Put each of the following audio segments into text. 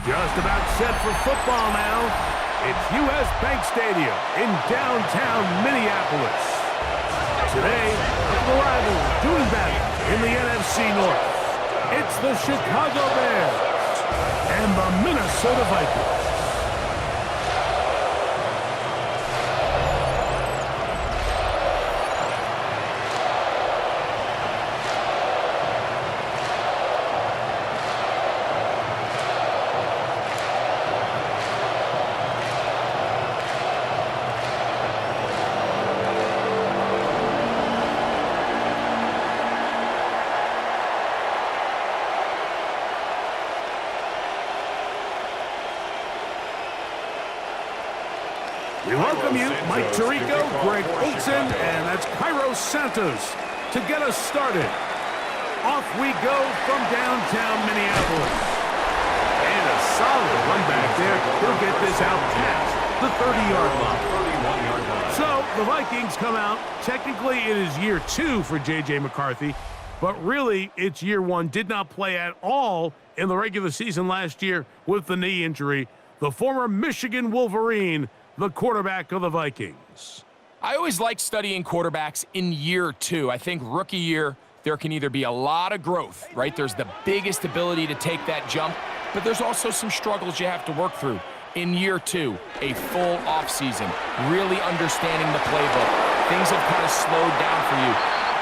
Just about set for football now. It's U.S. Bank Stadium in downtown Minneapolis. Today, the rivals doing battle in the NFC North. It's the Chicago Bears and the Minnesota Vikings. We welcome you, Mike Tirico, Greg Olson, and that's Cairo Santos to get us started. Off we go from downtown Minneapolis. And a solid run back there. He'll get this out past the 30-yard line. So the Vikings come out. Technically, it is year 2 for J.J. McCarthy, but really, it's year 1. Did not play at all in the regular season last year with the knee injury. The former Michigan Wolverine, the quarterback of the Vikings. I always like studying quarterbacks in year 2. I think rookie year, there can either be a lot of growth, right? There's the biggest ability to take that jump, but there's also some struggles you have to work through. In year 2, a full offseason, really understanding the playbook. Things have kind of slowed down for you.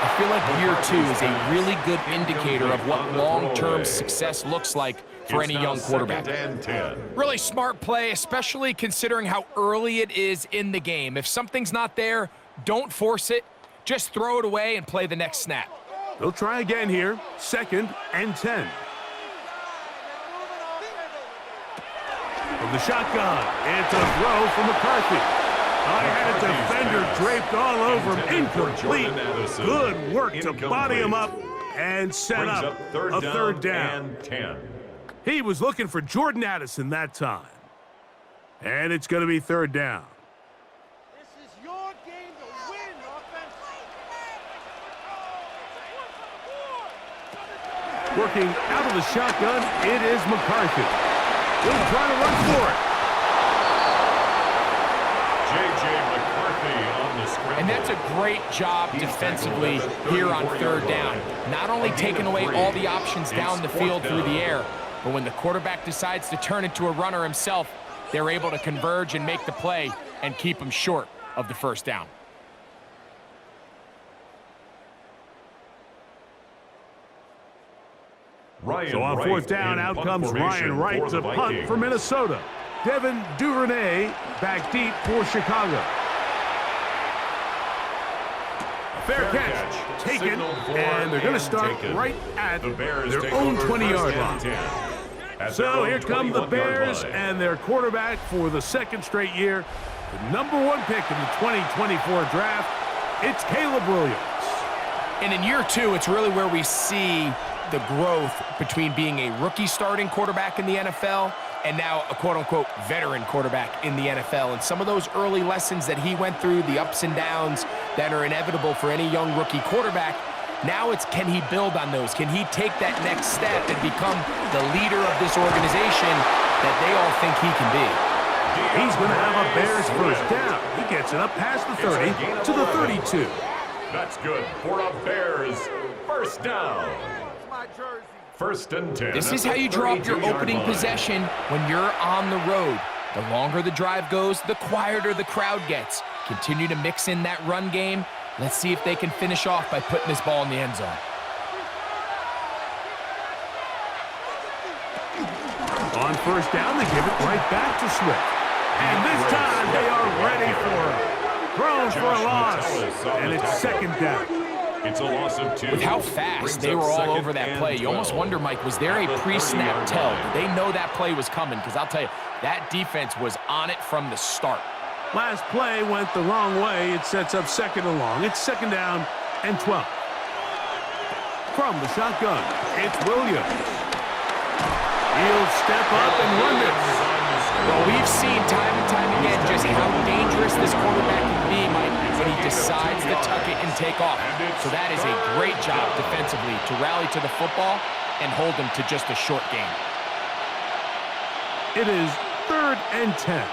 I feel like year 2 is a really good indicator of what long-term success looks like for any young quarterback. Really smart play, especially considering how early it is in the game. If something's not there, don't force it. Just throw it away and play the next snap. They'll try again here. 2nd and 10. From the shotgun, it's a throw from McCarthy. I had a defender draped all over him. Incomplete. Good work to body him up and set up a third down. He was looking for Jordan Addison that time. And it's going to be 3rd down. This is your game to win, offense. Working out of the shotgun, it is McCarthy. He'll try to run for it. J.J. McCarthy on the scramble. And that's a great job defensively here on 3rd down. Not only taking away all the options down the field through the air, but when the quarterback decides to turn into a runner himself, they're able to converge and make the play and keep him short of the 1st down. So on 4th down, out comes Ryan Wright to punt for Minnesota. Devin Duvernay back deep for Chicago. Fair catch, taken, and they're going to start right at their own 20-yard line. So here come the Bears and their quarterback for the 2nd straight year. The #1 pick in the 2024 draft, it's Caleb Williams. And in year 2, it's really where we see the growth between being a rookie starting quarterback in the NFL and now a quote-unquote veteran quarterback in the NFL. And some of those early lessons that he went through, the ups and downs that are inevitable for any young rookie quarterback, now it's can he build on those? Can he take that next step and become the leader of this organization that they all think he can be? He's going to have a Bears 1st down. He gets it up past the 30 to the 32. That's good for a Bears 1st down. 1st and 10. This is how you draw up your opening possession when you're on the road. The longer the drive goes, the quieter the crowd gets. Continue to mix in that run game. Let's see if they can finish off by putting this ball in the end zone. On 1st down, they give it right back to Swift. And this time they are ready for it. Thrown for a loss. And it's 2nd down. It's a loss of 2. With how fast they were all over that play, you almost wonder, Mike, was there a pre-snap tell? Did they know that play was coming? Because I'll tell you, that defense was on it from the start. Last play went the wrong way. It sets up 2nd and long. It's 2nd down and 12. From the shotgun, it's Williams. He'll step up and run this. Well, we've seen time and time again just how dangerous this quarterback can be, Mike, when he decides to tuck it and take off. So that is a great job defensively to rally to the football and hold them to just a short game. It is 3rd and 10.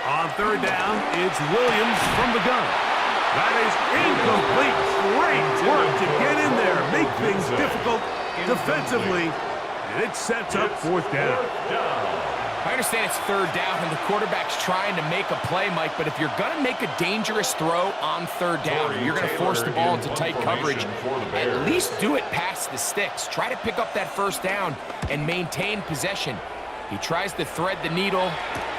On 3rd down, it's Williams from the gun. That is incomplete. Great work to get in there, make things difficult defensively, and it sets up 4th down. I understand it's 3rd down and the quarterback's trying to make a play, Mike, but if you're going to make a dangerous throw on 3rd down, you're going to force the ball into tight coverage, at least do it past the sticks. Try to pick up that 1st down and maintain possession. He tries to thread the needle,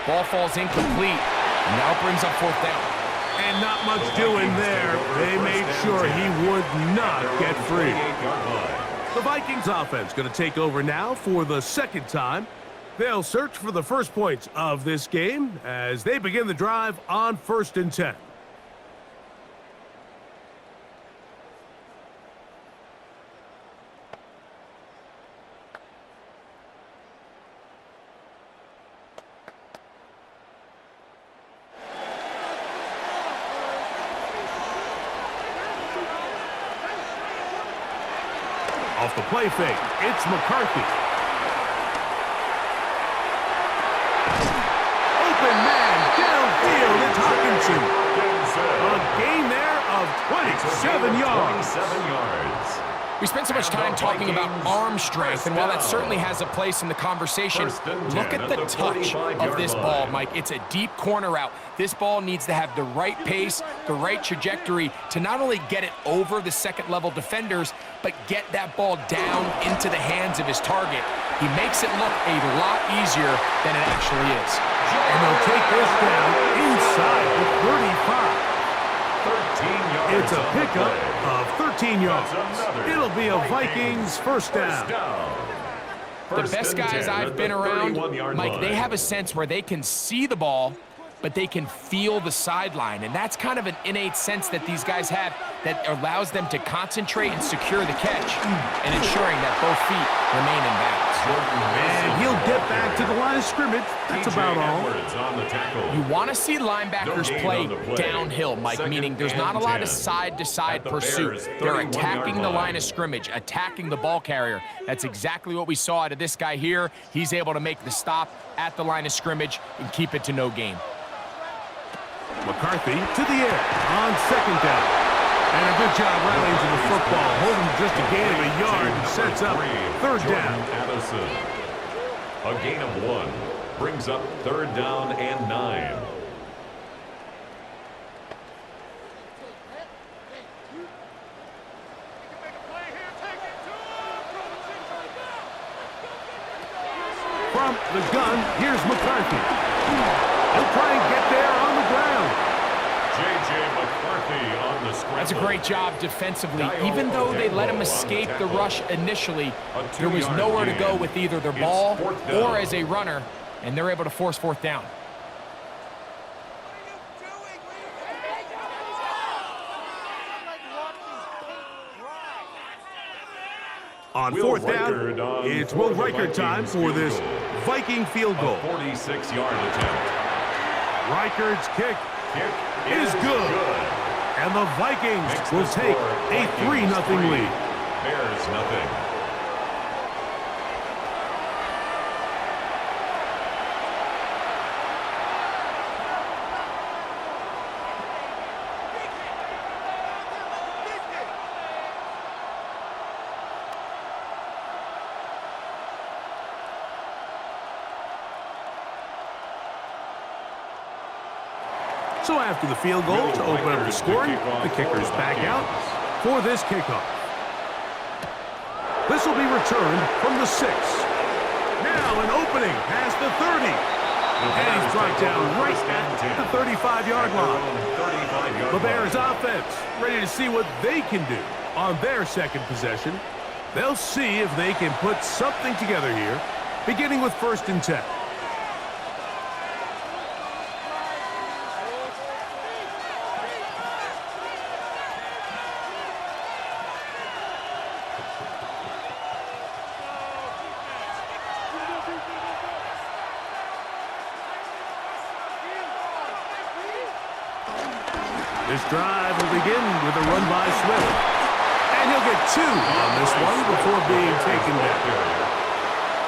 ball falls incomplete, and now brings up 4th down. And not much doing there. They made sure he would not get free. The Vikings offense going to take over now for the 2nd time. They'll search for the first points of this game as they begin the drive on 1st and 10. Off the play fake, it's McCarthy. Open man, downfield, it's Hawkinson. A gain there of 27 yards. We spent so much time talking about arm strength, and while that certainly has a place in the conversation, look at the touch of this ball, Mike. It's a deep corner route. This ball needs to have the right pace, the right trajectory to not only get it over the second-level defenders, but get that ball down into the hands of his target. He makes it look a lot easier than it actually is. And they'll take this down inside the 35. 13 yards. It's a pickup of 13 yards. It'll be a Vikings 1st down. The best guys I've been around, Mike, they have a sense where they can see the ball, but they can feel the sideline. And that's kind of an innate sense that these guys have that allows them to concentrate and secure the catch and ensuring that both feet remain in bounds. And he'll get back to the line of scrimmage. That's about all. You want to see linebackers play downhill, Mike, meaning there's not a lot of side-to-side pursuit. They're attacking the line of scrimmage, attacking the ball carrier. That's exactly what we saw out of this guy here. He's able to make the stop at the line of scrimmage and keep it to no gain. McCarthy to the air on 2nd down. And a good job rallying to the football, holding just a gain of a yard and sets up 3rd down. A gain of 1 brings up 3rd down and 9. From the gun, here's McCarthy. He'll try and get there on the ground. J.J. McCarthy on the scramble. That's a great job defensively. Even though they let him escape the rush initially, there was nowhere to go with either their ball or as a runner, and they're able to force 4th down. On 4th down, it's Will Reichert time for this Viking field goal. 46-yard attempt. Reichert's kick is good. And the Vikings will take a 3-0 lead. Bears nothing. So after the field goal to open up the scoring, the kicker's back out for this kickoff. This will be returned from the 6. Now an opening past the 30. And he's brought down right at the 35-yard line. The Bears offense ready to see what they can do on their 2nd possession. They'll see if they can put something together here, beginning with 1st and 10. This drive will begin with a run by Swift. And he'll get 2 on this one before being taken down.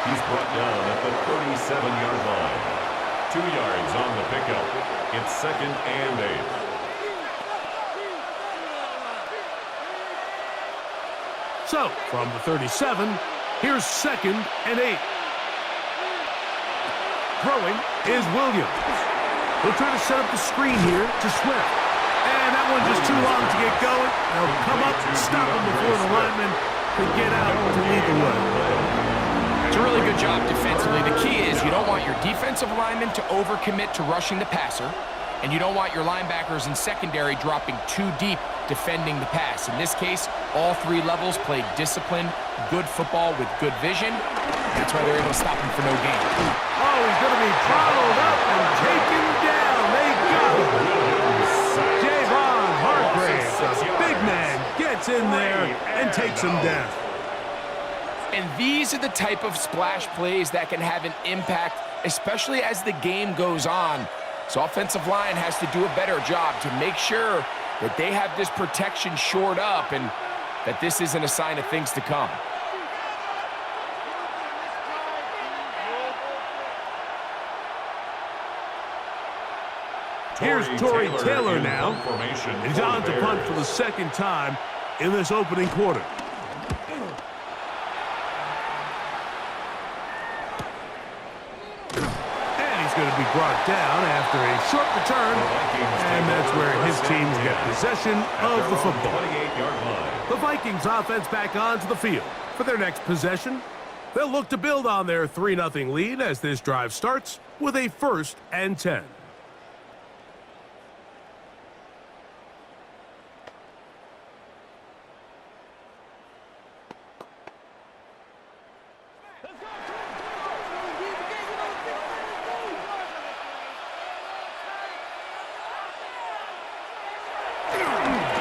He's brought down at the 37-yard line. 2 yards on the pickup. It's 2nd and 8. So, from the 37, here's 2nd and 8. Throwing is Williams. He'll try to set up the screen here to Swift. And that one just too long to get going. They'll come up and stop him before the lineman can get out to lead the way. It's a really good job defensively. The key is you don't want your defensive linemen to overcommit to rushing the passer, and you don't want your linebackers in secondary dropping too deep defending the pass. In this case, all 3 levels played disciplined, good football with good vision. That's why they're able to stop him for no gain. Oh, he's going to be followed up and taken down. They got him. Javon Hargrave, the big man, gets in there and takes him down. And these are the type of splash plays that can have an impact, especially as the game goes on. So offensive line has to do a better job to make sure that they have this protection shored up and that this isn't a sign of things to come. Here's Tory Taylor now. He's on to punt for the 2nd time in this opening quarter. Going to be brought down after a short return, and that's where his team will get possession of the football. The Vikings offense back onto the field for their next possession. They'll look to build on their 3-0 lead as this drive starts with a 1st and 10.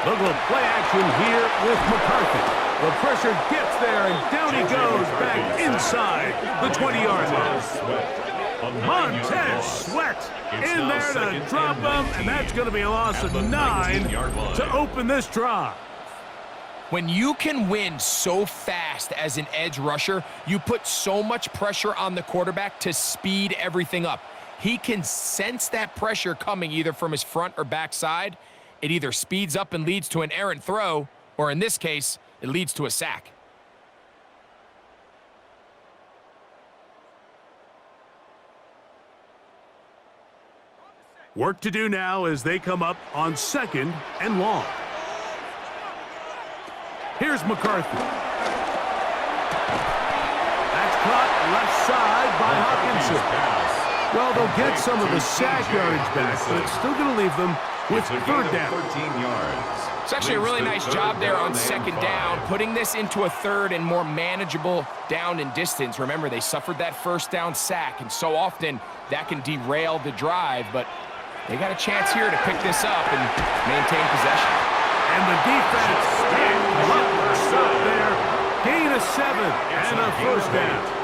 Look at play action here with McCarthy. The pressure gets there, and down he goes back inside the 20-yard line. Montez Sweat in there to drop him, and that's going to be a loss of 9 to open this drive. When you can win so fast as an edge rusher, you put so much pressure on the quarterback to speed everything up. He can sense that pressure coming either from his front or back side. It either speeds up and leads to an errant throw, or in this case, it leads to a sack. Work to do now as they come up on 2nd and long. Here's McCarthy. That's caught left side by Hawkinson. Well, they'll get some of the sack yardage back, but it's still going to leave them with 3rd down. 13 yards. It's actually a really nice job there on 2nd down, putting this into a 3rd and more manageable down and distance. Remember, they suffered that 1st down sack, and so often that can derail the drive, but they got a chance here to pick this up and maintain possession. And the defense stop there. Gain of 7 and a 1st down.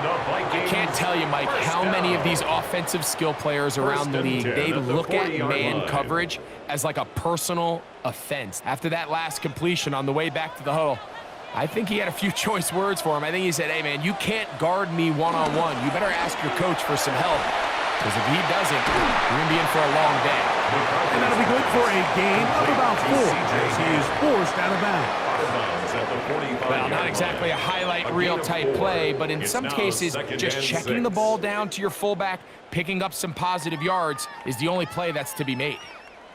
I can't tell you, Mike, how many of these offensive skill players around the league, they look at man coverage as like a personal offense. After that last completion on the way back to the huddle, I think he had a few choice words for him. I think he said, hey, man, you can't guard me one-on-one. You better ask your coach for some help, because if he doesn't, you're going to be in for a long day. And that'll be good for a gain of about 4 as he is forced out of bounds. Well, not exactly a highlight reel type play, but in some cases, just checking the ball down to your fullback, picking up some positive yards is the only play that's to be made.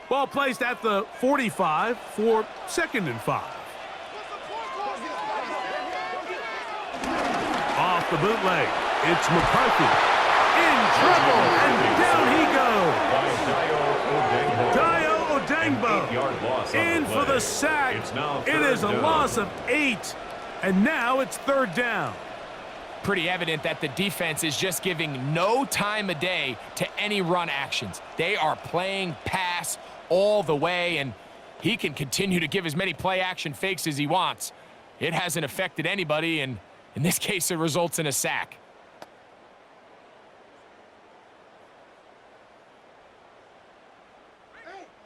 Ball placed at the 45 for 2nd and 5. Off the bootleg, it's McCarthy. In trouble, and down he goes. Odengbo in for the sack. It is a loss of 8, and now it's 3rd down. Pretty evident that the defense is just giving no time of day to any run actions. They are playing pass all the way, and he can continue to give as many play action fakes as he wants. It hasn't affected anybody, and in this case, it results in a sack.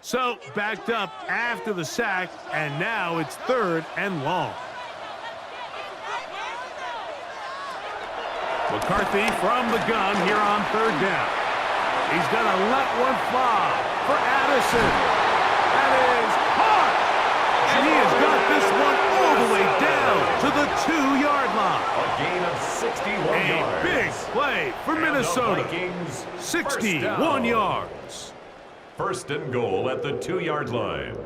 So backed up after the sack, and now it's 3rd and long. McCarthy from the gun here on 3rd down. He's going to let one fly for Addison. That is hard. And he has got this one all the way down to the 2-yard line. A gain of 61 yards. A big play for Minnesota. And the Vikings, 61 yards. 1st and goal at the 2-yard line.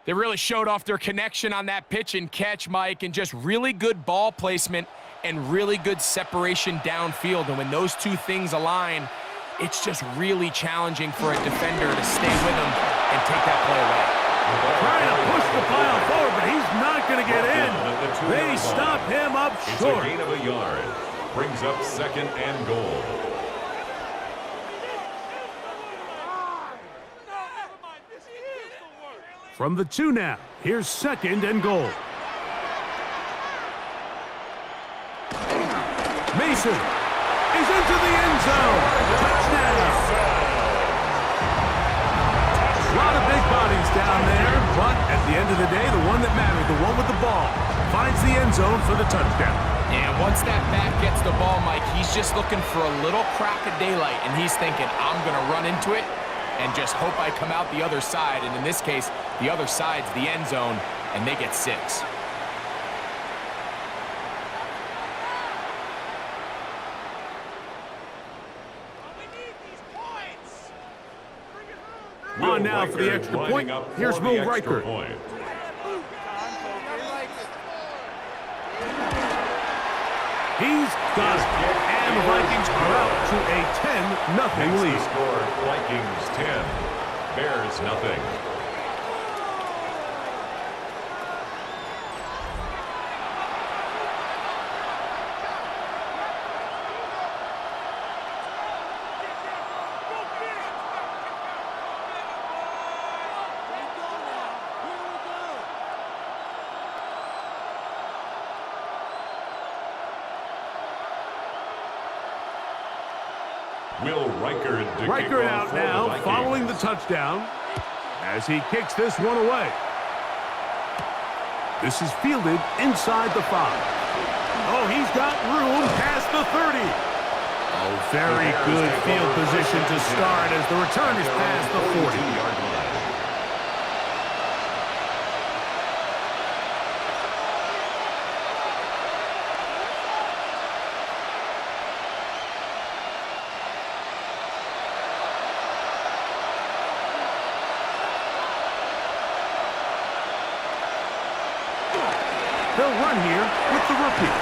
They really showed off their connection on that pitch and catch, Mike, and just really good ball placement and really good separation downfield. And when those two things align, it's just really challenging for a defender to stay with him and take that play away. Trying to push the pile forward, but he's not going to get in. They stop him up short. It's a gain of a yard. Brings up 2nd and goal. From the 2 now, here's 2nd and goal. Mason is into the end zone. Touchdown. A lot of big bodies down there, but at the end of the day, the one that mattered, the one with the ball, finds the end zone for the touchdown. And once that back gets the ball, Mike, he's just looking for a little crack of daylight, and he's thinking, I'm going to run into it and just hope I come out the other side. And in this case, the other side's the end zone, and they get 6. On now for the extra point. Here's Will Riker. He's got it. And the Vikings are out to a 10-0 lead. Score, Vikings 10, Bears nothing. Will Riker out now, following the touchdown, as he kicks this one away. This is fielded inside the 5. Oh, he's got room past the 30. Oh, very good field position to start as the return is past the 40. They'll run here with the rookie.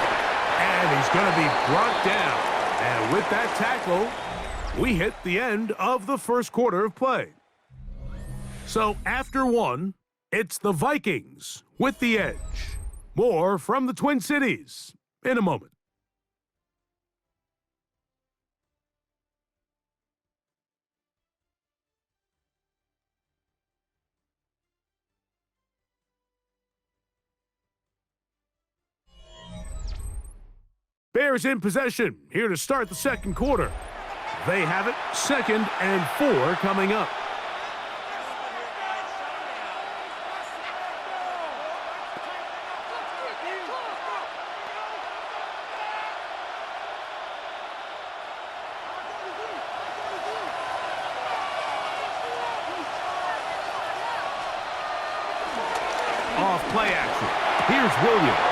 And he's going to be brought down. And with that tackle, we hit the end of the 1st quarter of play. So after 1, it's the Vikings with the edge. More from the Twin Cities in a moment. Bears in possession, here to start the 2nd quarter. They have it, 2nd and 4 coming up. Off play action. Here's Williams.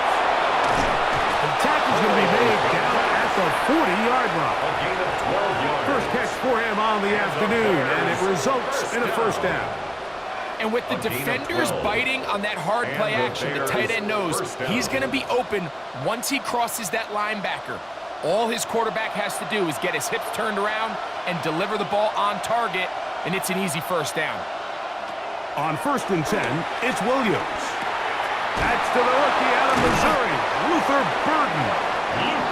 The tackle's going to be made down at the 40-yard line. A gain of 12 yards. First catch for him on the afternoon, and it results in a 1st down. And with the defenders biting on that hard play action, the tight end knows he's going to be open once he crosses that linebacker. All his quarterback has to do is get his hips turned around and deliver the ball on target, and it's an easy 1st down. On 1st and 10, it's Williams. That's to the rookie out of Missouri, Luther Burden.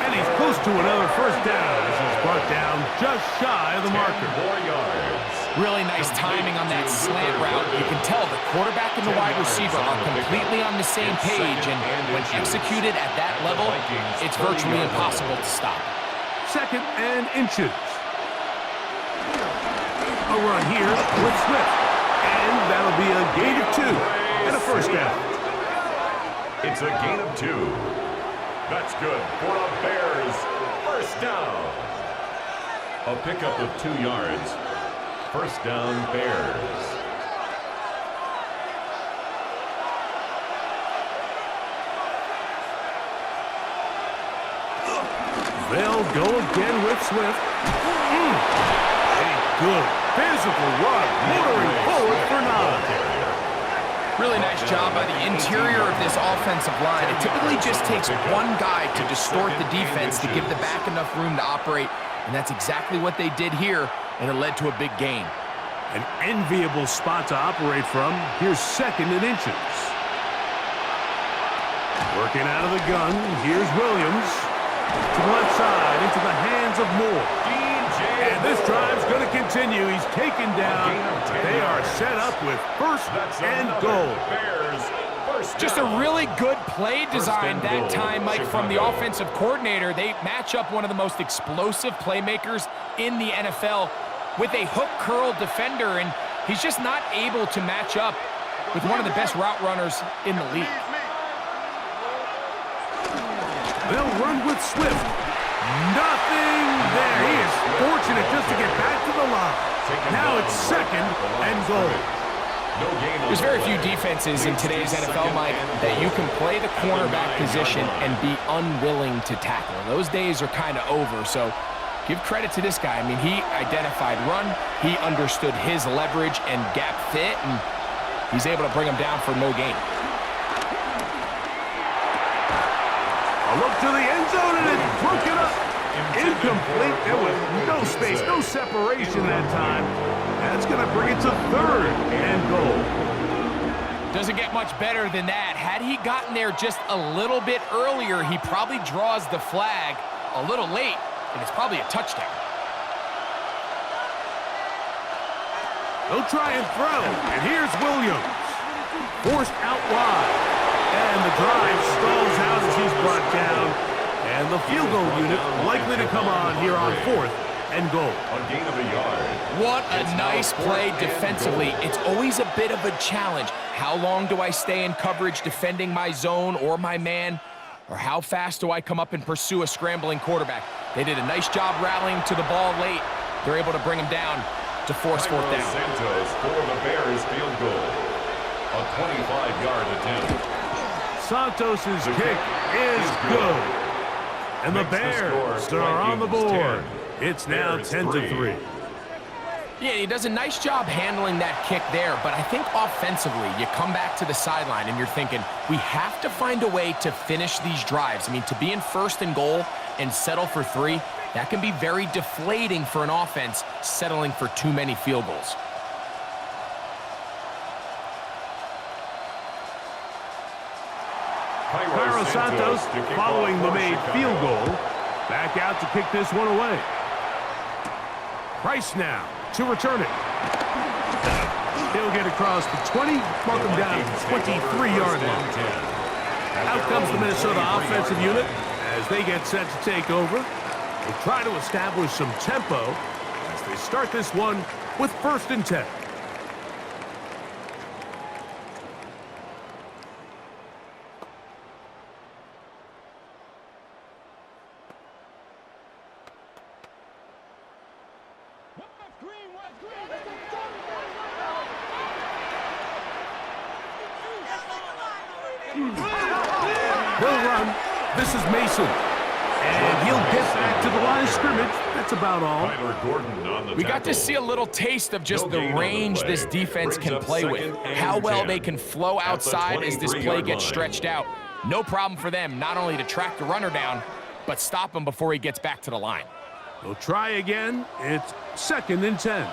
And he's close to another 1st down as he's brought down just shy of the marker. 10 more yards. Really nice timing on that slant route. You can tell the quarterback and the wide receiver are completely on the same page, and when executed at that level, it's virtually impossible to stop. 2nd and inches. A run here with Swift. And that'll be a gain of 2 and a first down. It's a gain of 2. That's good for a Bears first down. A pickup of 2 yards. First down, Bears. They'll go again with Swift. A good physical run, motoring forward for 9. Really nice job by the interior of this offensive line. It typically just takes one guy to distort the defense to give the back enough room to operate, and that's exactly what they did here, and it led to a big gain. An enviable spot to operate from. Here's 2nd and inches. Working out of the gun. Here's Williams. To the left side, into the hands of Moore. And this drive's going to continue. He's taken down. They are set up with 1st and goal. Just a really good play design that time, Mike, from the offensive coordinator. They match up one of the most explosive playmakers in the NFL with a hook curl defender, and he's just not able to match up with one of the best route runners in the league. They'll run with Swift. Nothing there. He is fortunate just to get back to the line. Now it's 2nd and goal. There's very few defenses in today's NFL, Mike, that you can play the cornerback position and be unwilling to tackle. Those days are kind of over, so give credit to this guy. I mean, he identified run, he understood his leverage and gap fit, and he's able to bring him down for no gain. A look to the end zone, and it's broken up. Incomplete. There was no space, no separation that time. That's going to bring it to 3rd and goal. Doesn't get much better than that. Had he gotten there just a little bit earlier, he probably draws the flag a little late, and it's probably a touchdown. They'll try and throw, and here's Williams. Forced out wide, and the drive stalls out as he's brought down, and the field goal unit likely to come on here on 4th and goal. A gain of a yard. What a nice play defensively. It's always a bit of a challenge. How long do I stay in coverage defending my zone or my man? Or how fast do I come up and pursue a scrambling quarterback? They did a nice job rallying to the ball late. They're able to bring him down to force 4th down. Santos for the Bears field goal. A 25-yard attempt. Santos's kick is good. And the Bears are on the board. It's now 10-3. Yeah, he does a nice job handling that kick there, but I think offensively, you come back to the sideline and you're thinking, we have to find a way to finish these drives. I mean, to be in 1st and goal and settle for 3, that can be very deflating for an offense settling for too many field goals. Cairo Santos, following the made field goal, back out to kick this one away. Price now to return it. He'll get across the 20, mark him down to the 23-yard line. Out comes the Minnesota offensive unit as they get set to take over. They try to establish some tempo as they start this one with 1st and 10. They'll run. This is Mason. And he'll get back to the line of scrimmage. That's about all. We got to see a little taste of just the range this defense can play with. How well they can flow outside as this play gets stretched out. No problem for them not only to track the runner down, but stop him before he gets back to the line. They'll try again. It's 2nd and 10.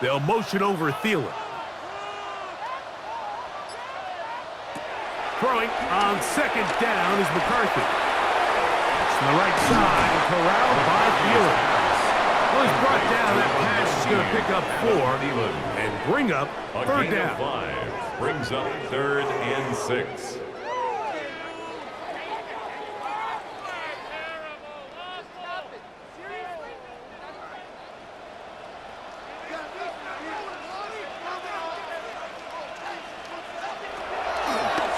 They'll motion over Thielen. Throwing on 2nd down is McCarthy. It's to the right side, corralled by Thielen. Well, he's brought down. That pass is going to pick up 4 and bring up A third gain of down. 5 brings up 3rd and 6.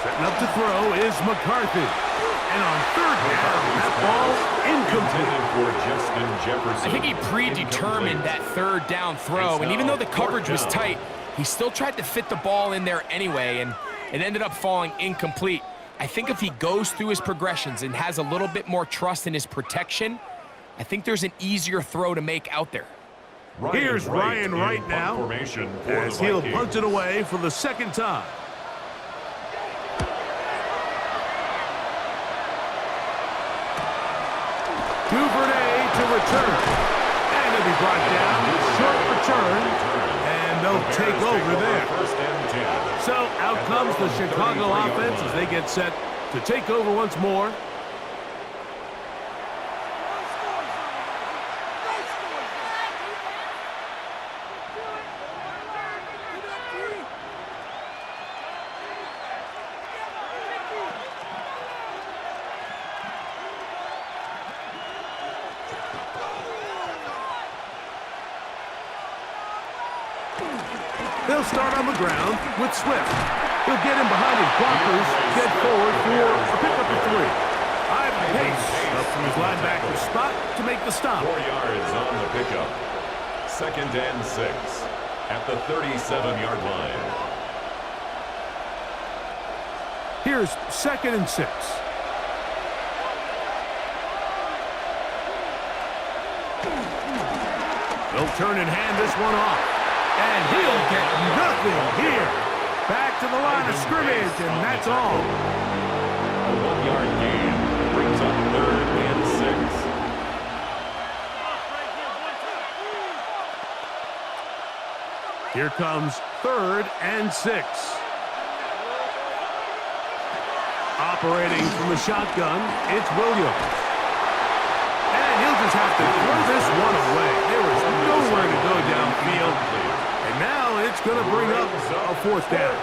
Setting up to throw is McCarthy. And on third down, that ball incomplete. For Justin Jefferson. I think he predetermined that third down throw, and even though the coverage was tight, he still tried to fit the ball in there anyway, and it ended up falling incomplete. I think if he goes through his progressions and has a little bit more trust in his protection, I think there's an easier throw to make out there. Here's Ryan Wright now, as he'll punt it away for the second time. Duvernay to return. And he'll be brought down. Short return. And they'll take over there. So out comes the Chicago offense as they get set to take over once more. They'll start on the ground with Swift. He'll get him behind his blockers, get forward for a pickup of 3. Ivan Pace up from his linebacker spot to make the stop. 4 yards on the pickup. 2nd and 6 at the 37-yard line. Here's 2nd and 6. They'll turn and hand this one off. And he'll get nothing here. Back to the line of scrimmage, and that's all. A 1-yard gain brings up 3rd and 6. Here comes 3rd and 6. Operating from the shotgun, it's Williams. And he'll just have to throw this one away. There is nowhere to go downfield. And now it's going to bring up a 4th down.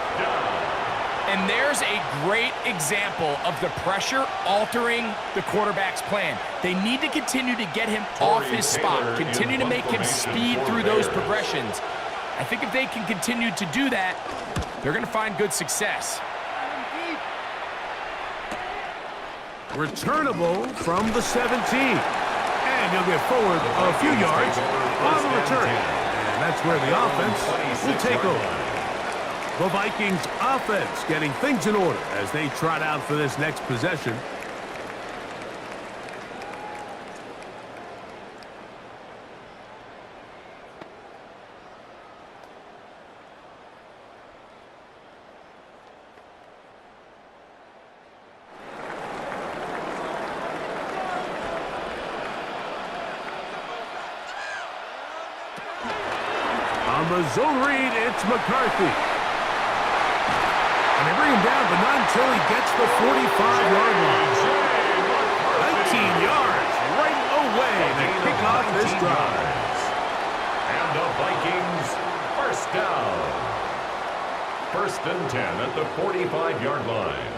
And there's a great example of the pressure altering the quarterback's plan. They need to continue to get him off his spot, continue to make him speed through those progressions. I think if they can continue to do that, they're going to find good success. Returnable from the 17. And he'll get forward a few yards on the return. And that's where the offense will take over. The Vikings offense getting things in order as they trot out for this next possession. On the zone read, it's McCarthy. And they bring him down, but not until he gets the 45-yard line. 19 yards right away to kick off this drive. And the Vikings first down. 1st and 10 at the 45-yard line.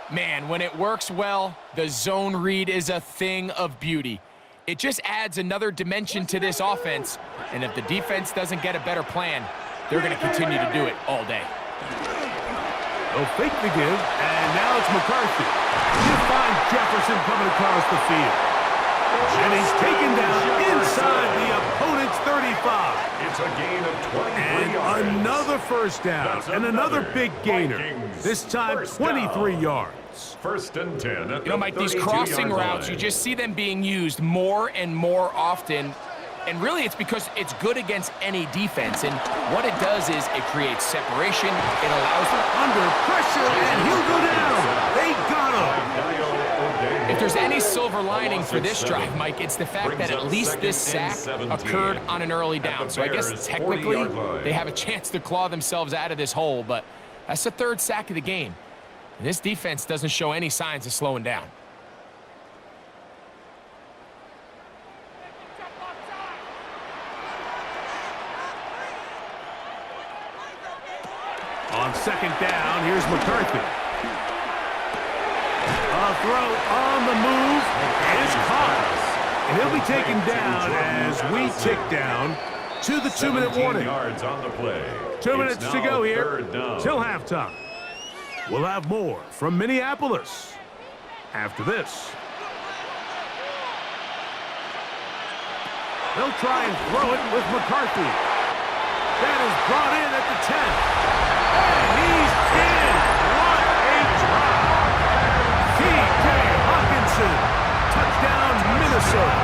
Man, when it works well, the zone read is a thing of beauty. It just adds another dimension to this offense, and if the defense doesn't get a better plan, they're going to continue to do it all day. They'll fake the give, and now it's McCarthy. You find Jefferson coming across the field. And he's taken down inside the opponent's 35. It's a gain of 23 yards. And another first down, and another big gainer. Vikings This time, first 23 down. yards. 1st and 10 at You know, Mike, these crossing routes, you just see them being used more and more often. And really, it's because it's good against any defense. And what it does is it creates separation. It allows them Under pressure, and he'll go down. They got him. If there's any silver lining for this drive, Mike, it's the fact that at least this sack occurred on an early down. So I guess technically they have a chance to claw themselves out of this hole, but that's the 3rd sack of the game. And this defense doesn't show any signs of slowing down. On second down, here's McCarthy. A throw on the move is caught. And he'll be taken down as we tick down to the 2-minute warning. Yards on the play. 2 minutes to go here third down. till halftime. We'll have more from Minneapolis after this. They'll try and throw it with McCarthy. That is brought in at the 10. And he's in. What a drop. T.J. Hawkinson. Touchdown, Minnesota.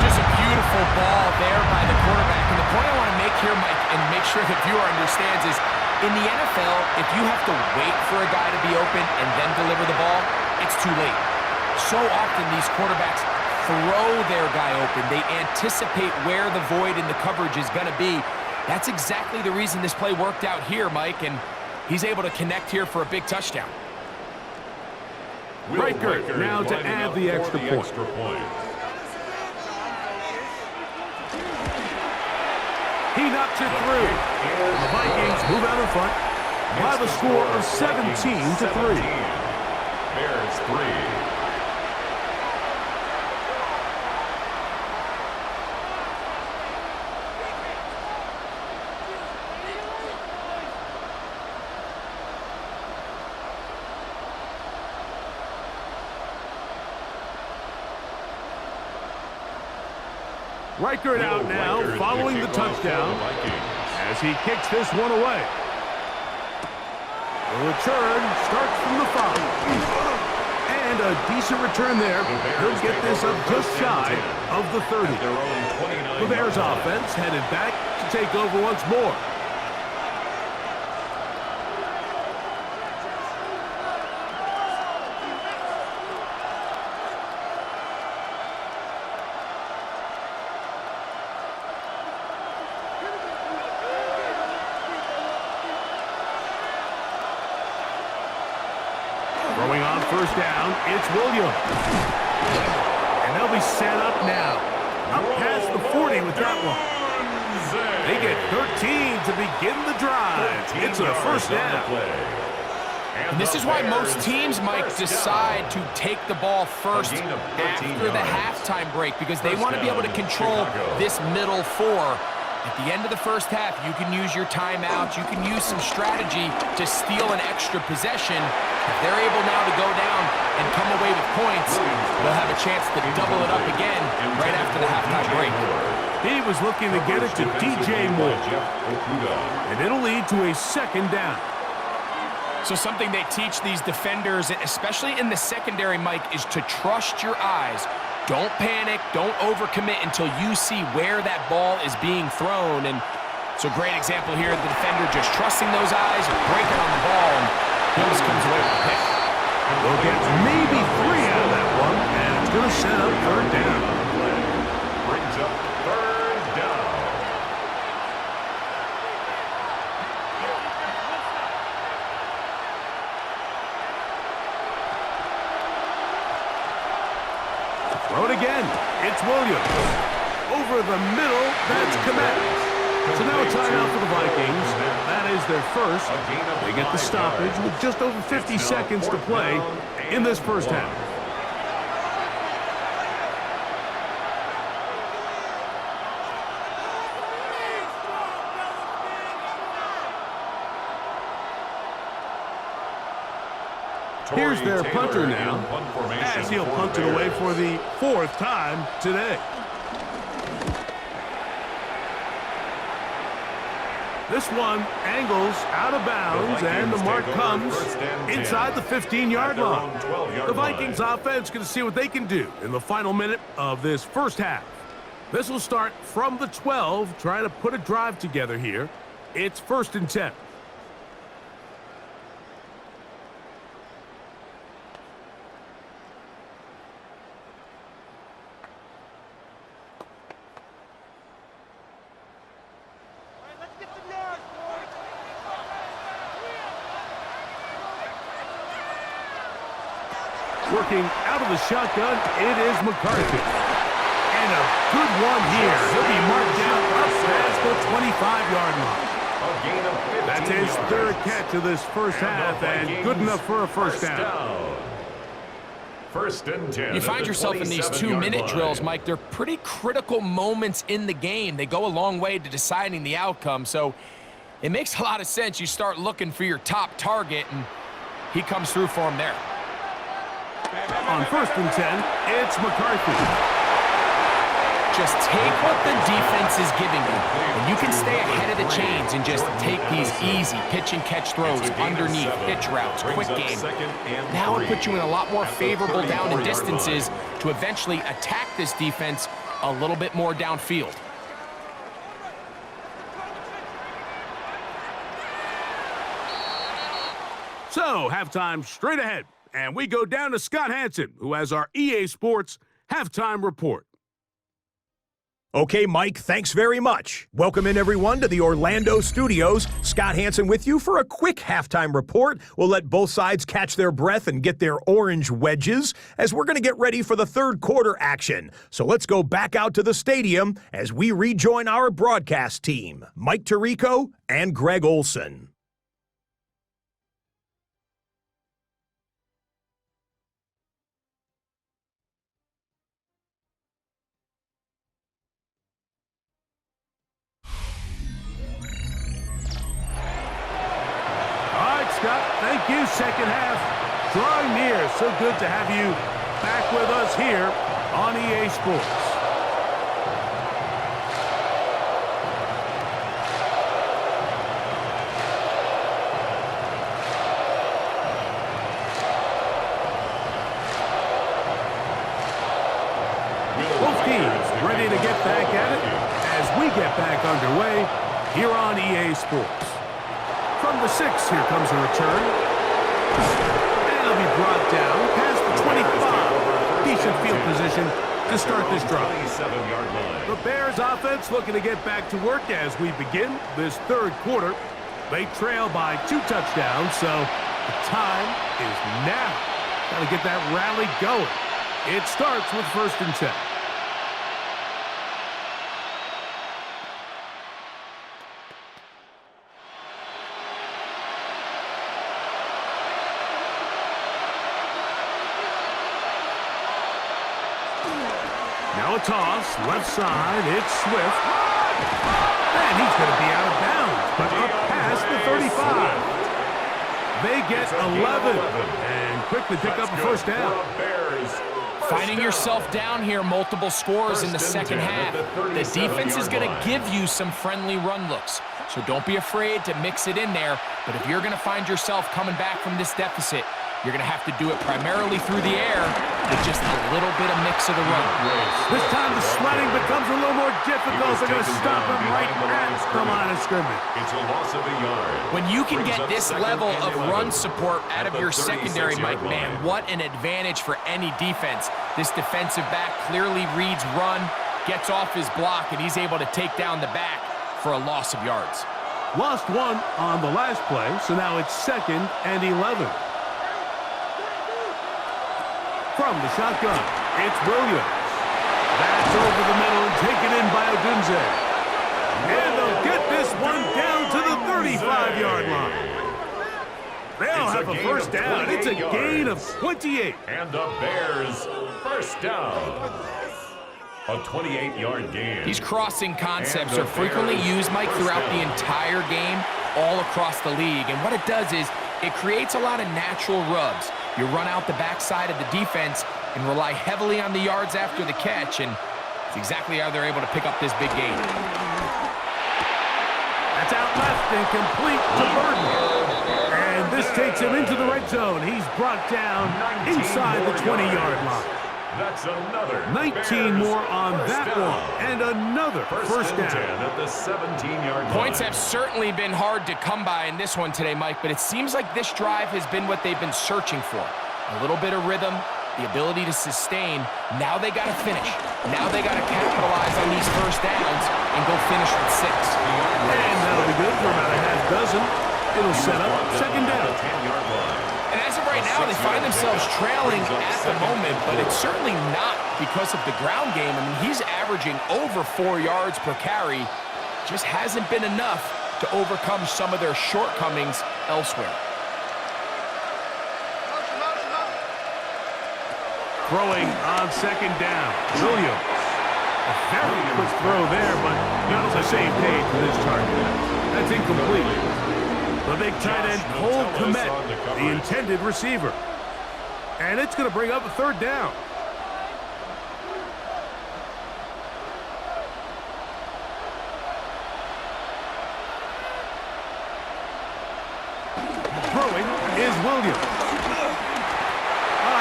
Just a beautiful ball there by the quarterback. And the point I want to make here, Mike, and make sure the viewer understands is, in the NFL, if you have to wait for a guy to be open and then deliver the ball, it's too late. So often these quarterbacks throw their guy open. They anticipate where the void in the coverage is going to be. That's exactly the reason this play worked out here, Mike, and he's able to connect here for a big touchdown. Riker now to add the extra point. He knocks it through. The Vikings move out in front by the score of 17-3. Bears 3. Riker it out now, following the touchdown, as he kicks this one away. The return starts from the 5. And a decent return there. He'll get this up just shy of the 30. The Bears offense headed back to take over once more. Throwing on first down, it's Williams. And they'll be set up now. Up past the 40 with that one. They get 13 to begin the drive. It's a first down. And this is why most teams, Mike, decide to take the ball first after the halftime break, because they want to be able to control this middle 4. At the end of the first half, you can use your timeout. You can use some strategy to steal an extra possession. If they're able now to go down and come away with points, they'll have a chance to double it up again right after the halftime break. He was looking to get it to DJ Moore. And it'll lead to a second down. So something they teach these defenders, especially in the secondary, Mike, is to trust your eyes. Don't panic, don't overcommit until you see where that ball is being thrown. And it's a great example here, the defender just trusting those eyes, breaking on the ball, and Hills comes away with the pick. They'll get maybe 3 out of that one, and it's going to set up third down. Brings up third down. Throw it again. It's Williams. Over the middle, that's Komet. So now a timeout for the Vikings. That is their first. They get the stoppage with just over 50 seconds to play in this first half. Here's their punter now, as he'll punt it away for the 4th time today. This one angles out of bounds, and the mark comes inside the 15-yard line. The Vikings offense going to see what they can do in the final minute of this first half. This will start from the 12, trying to put a drive together here. It's 1st and 10. Working out of the shotgun, it is McCarthy. And a good one here. He'll be marked down up past the 25-yard line. That's his third catch of this first half, and good enough for a first down. First and 10. You find yourself in these 2-minute drills, Mike. They're pretty critical moments in the game. They go a long way to deciding the outcome, so it makes a lot of sense. You start looking for your top target, and he comes through for him there. On first and 10, it's McCarthy. Just take what the defense is giving you, and you can stay ahead of the chains and just take these easy pitch-and-catch throws underneath, pitch routes, quick game. Now it puts you in a lot more favorable down and distances to eventually attack this defense a little bit more downfield. So, halftime straight ahead, and we go down to Scott Hansen, who has our EA Sports halftime report. Okay, Mike, thanks very much. Welcome in, everyone, to the Orlando studios. Scott Hansen with you for a quick halftime report. We'll let both sides catch their breath and get their orange wedges as we're going to get ready for the third quarter action. So let's go back out to the stadium as we rejoin our broadcast team, Mike Tirico and Greg Olson. Scott, thank you. Second half drawing near. So good to have you back with us here on EA Sports. Both teams ready to get back at it as we get back underway here on EA Sports. From the 6, here comes a return. And it'll be brought down past the 25. Decent field position to start this drive. The Bears offense looking to get back to work as we begin this third quarter. They trail by 2 touchdowns, so the time is now. Got to get that rally going. It starts with first and 10. Now a toss, left side, it's Swift. And he's going to be out of bounds, but up past the 35. They get 11 and quickly pick up a first down. Finding yourself down here, multiple scores in the second half. The defense is going to give you some friendly run looks, so don't be afraid to mix it in there. But if you're going to find yourself coming back from this deficit, you're going to have to do it primarily through the air with just a little bit of mix of the run. This time the sledding becomes a little more difficult. They're going to stop him right at the line of scrimmage. It's a loss of a yard. When you can get this level of run support out of your secondary, Mike, man, what an advantage for any defense. This defensive back clearly reads run, gets off his block, and he's able to take down the back for a loss of yards. Lost 1 on the last play, so now it's 2nd and 11. From the shotgun, it's Williams. That's over the middle and taken in by Odunze. And they'll get this one down to the 35-yard line. They'll have a first down. It's a gain of 28. And the Bears first down. A 28-yard gain. These crossing concepts are frequently used, Mike, throughout the entire game, all across the league. And what it does is it creates a lot of natural rubs. You run out the backside of the defense and rely heavily on the yards after the catch, and it's exactly how they're able to pick up this big gain. That's out left and complete to Burton. And this takes him into the red zone. He's brought down inside the 20-yard line. That's another 19 more on that one, and another first down. At the 17-yard line. Points have certainly been hard to come by in this one today, Mike, but it seems like this drive has been what they've been searching for. A little bit of rhythm, the ability to sustain. Now they got to finish. Now they got to capitalize on these first downs and go finish with 6. And that'll be good for about a half dozen. It'll set up second down. 10-yard line. And as of right now, they find themselves trailing at the moment, but it's certainly not because of the ground game. I mean, he's averaging over 4 yards per carry. Just hasn't been enough to overcome some of their shortcomings elsewhere. Throwing on second down, Williams. A very quick throw there, but not on the same page with his target. That's incomplete. The big tight end, Cole Kmet, the intended receiver. And it's going to bring up a third down. Throwing is Williams.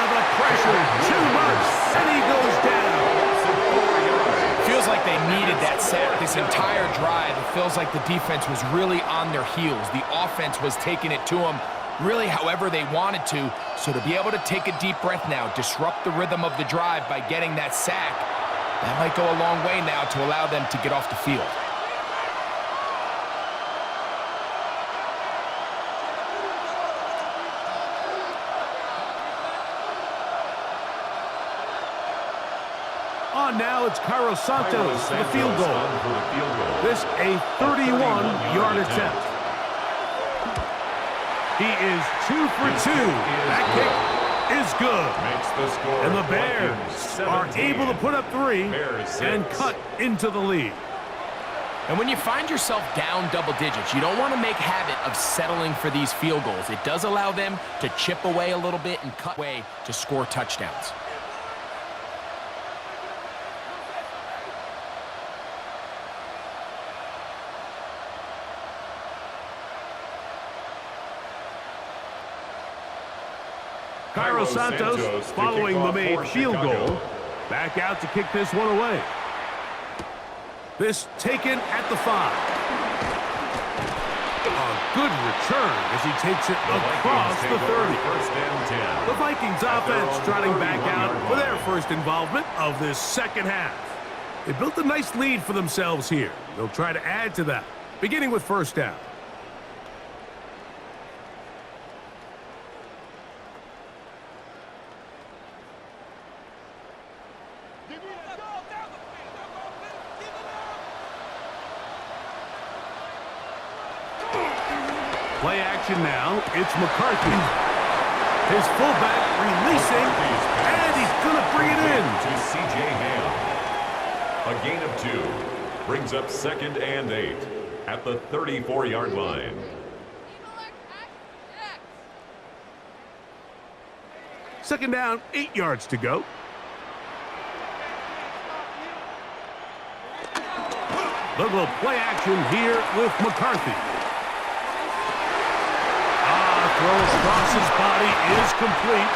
The pressure, too much, and he goes down. Feels like they needed that sack this entire drive. It feels like the defense was really on their heels. The offense was taking it to them really however they wanted to. So to be able to take a deep breath now, disrupt the rhythm of the drive by getting that sack, that might go a long way now to allow them to get off the field. Now it's Cairo Santos for the field goal. This a 31-yard attempt. He is 2 for 2. That kick is good. And the Bears are able to put up 3 and cut into the lead. And when you find yourself down double digits, you don't want to make habit of settling for these field goals. It does allow them to chip away a little bit and cut away to score touchdowns. Cairo Santos following the made field goal. Back out to kick this one away. This taken at the 5. A good return as he takes it across the 30. The Vikings offense trotting back out for their first involvement of this second half. They built a nice lead for themselves here. They'll try to add to that, beginning with first down. Play action now. It's McCarthy. His fullback releasing, and he's going to bring it in. To C.J. Ham. A gain of 2 brings up 2nd and 8 at the 34-yard line. Second down, 8 yards to go. They'll go play action here with McCarthy. Throw across his body is complete.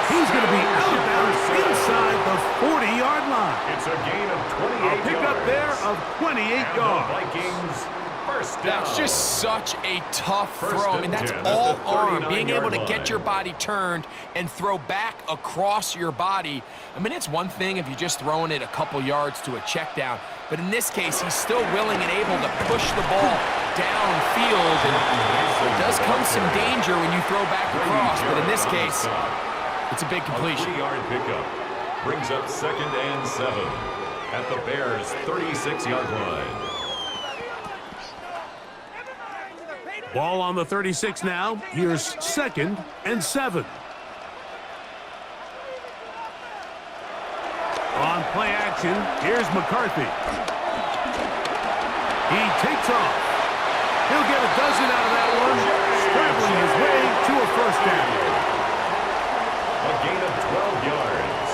He's going to be out of bounds inside the 40-yard line. It's a gain of 28 yards. A pickup there of 28 yards. The Vikings first down. That's just such a tough throw. I mean, that's all arm. Being able to get your body turned and throw back across your body. I mean, it's one thing if you're just throwing it a couple yards to a check down. But in this case, he's still willing and able to push the ball downfield. And there does come some danger when you throw back across. But in this case, it's a big completion. A 40-yard pickup brings up 2nd and 7 at the Bears' 36-yard line. Ball on the 36 now. Here's 2nd and 7. On play action, here's McCarthy. He takes off. He'll get a dozen out of that one, scrambling his way to a first down. A gain of 12 yards.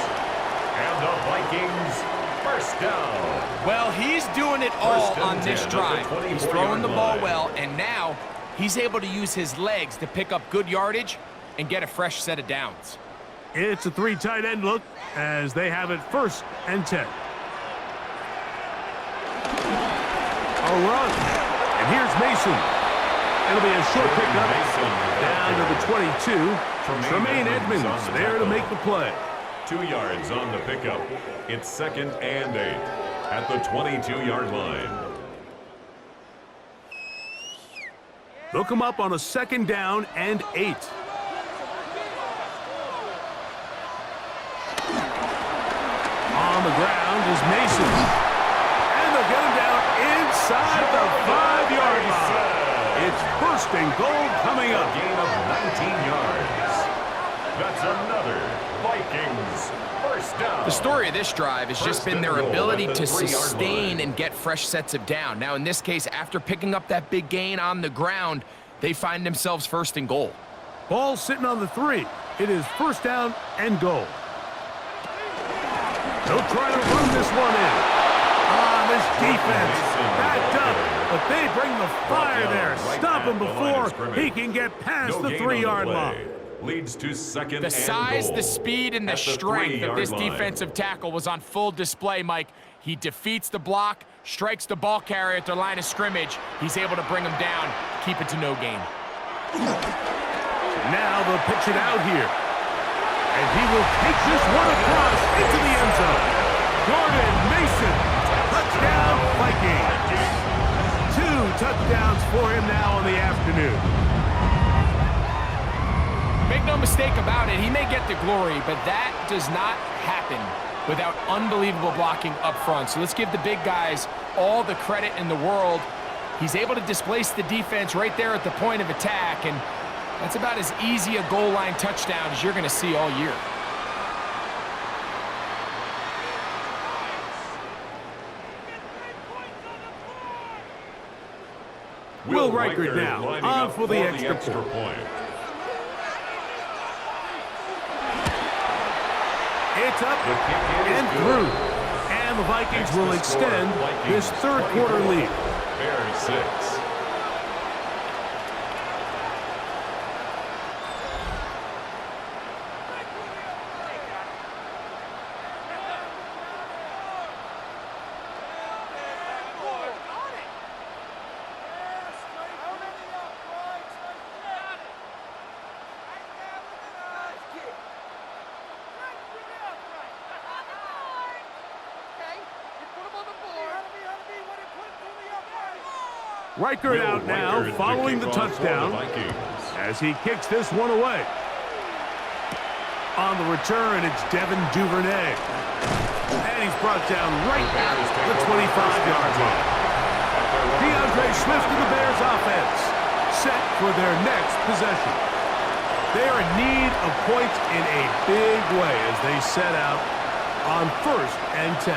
And the Vikings first down. Well, he's doing it all on this drive. He's throwing the ball well, and now he's able to use his legs to pick up good yardage and get a fresh set of downs. It's a 3 tight end look as they have it 1st and 10. A run. And here's Mason. It'll be a short pickup down to the 22. Tremaine Edmonds there to make the play. 2 yards on the pickup. It's 2nd and 8 at the 22-yard line. They'll come up on a 2nd down and 8. On the ground is Mason. And they'll get him down inside the 5-yard line. It's first and goal coming up. Gain of 19 yards. That's another Vikings first down. The story of this drive has just been their ability to sustain and get fresh sets of down. Now, in this case, after picking up that big gain on the ground, they find themselves first and goal. Ball sitting on the 3. It is first down and goal. They'll try to run this one in. This defense backed up, but they bring the fire there. Stop him before he can get past the 3-yard line. Leads to second The size, and goal. the speed, and the strength of this defensive tackle was on full display, Mike. He defeats the block, strikes the ball carrier at their line of scrimmage. He's able to bring him down, keep it to no gain. Now they'll pitch it out here. And he will take this one across into the end zone. Gordon Mason, touchdown Vikings. 2 touchdowns for him now in the afternoon. Make no mistake about it, he may get the glory, but that does not happen without unbelievable blocking up front. So let's give the big guys all the credit in the world. He's able to displace the defense right there at the point of attack, and that's about as easy a goal line touchdown as you're going to see all year. Will Riker now on for the extra point. It's up and through. And the Vikings will extend this third quarter lead. Bears 6. Riker out now, following the touchdown, as he kicks this one away. On the return, it's Devin Duvernay. And he's brought down right at the 25-yard line. DeAndre Swift to the Bears offense, set for their next possession. They are in need of points in a big way as they set out on 1st and 10.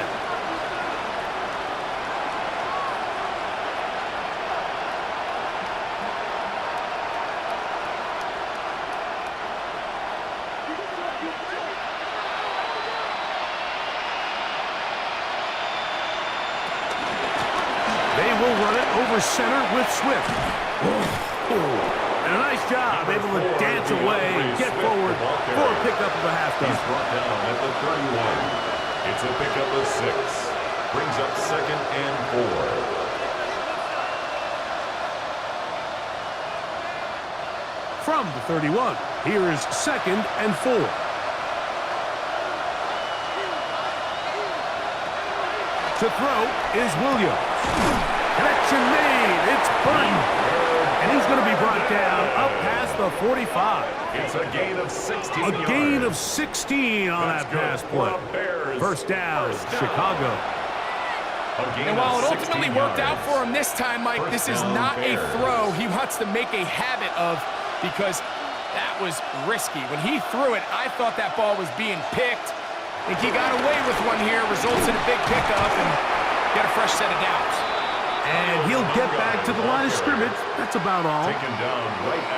Center with Swift. And a nice job, able to dance away and get forward for a pickup of a half dozen. He's brought down at the 31. It's a pickup of 6. Brings up second and 4. From the 31, here is second and 4. To throw is Williams. Connection made. It's Burton. And he's going to be brought down up past the 45. It's a gain of 16 yards. A gain of 16 on that pass play. First down, Chicago. And while it ultimately worked out for him this time, Mike, this is not a throw he wants to make a habit of because that was risky. When he threw it, I thought that ball was being picked. I think he got away with one here, results in a big pickup and get a fresh set of downs. And he'll get back to the line of scrimmage. That's about all.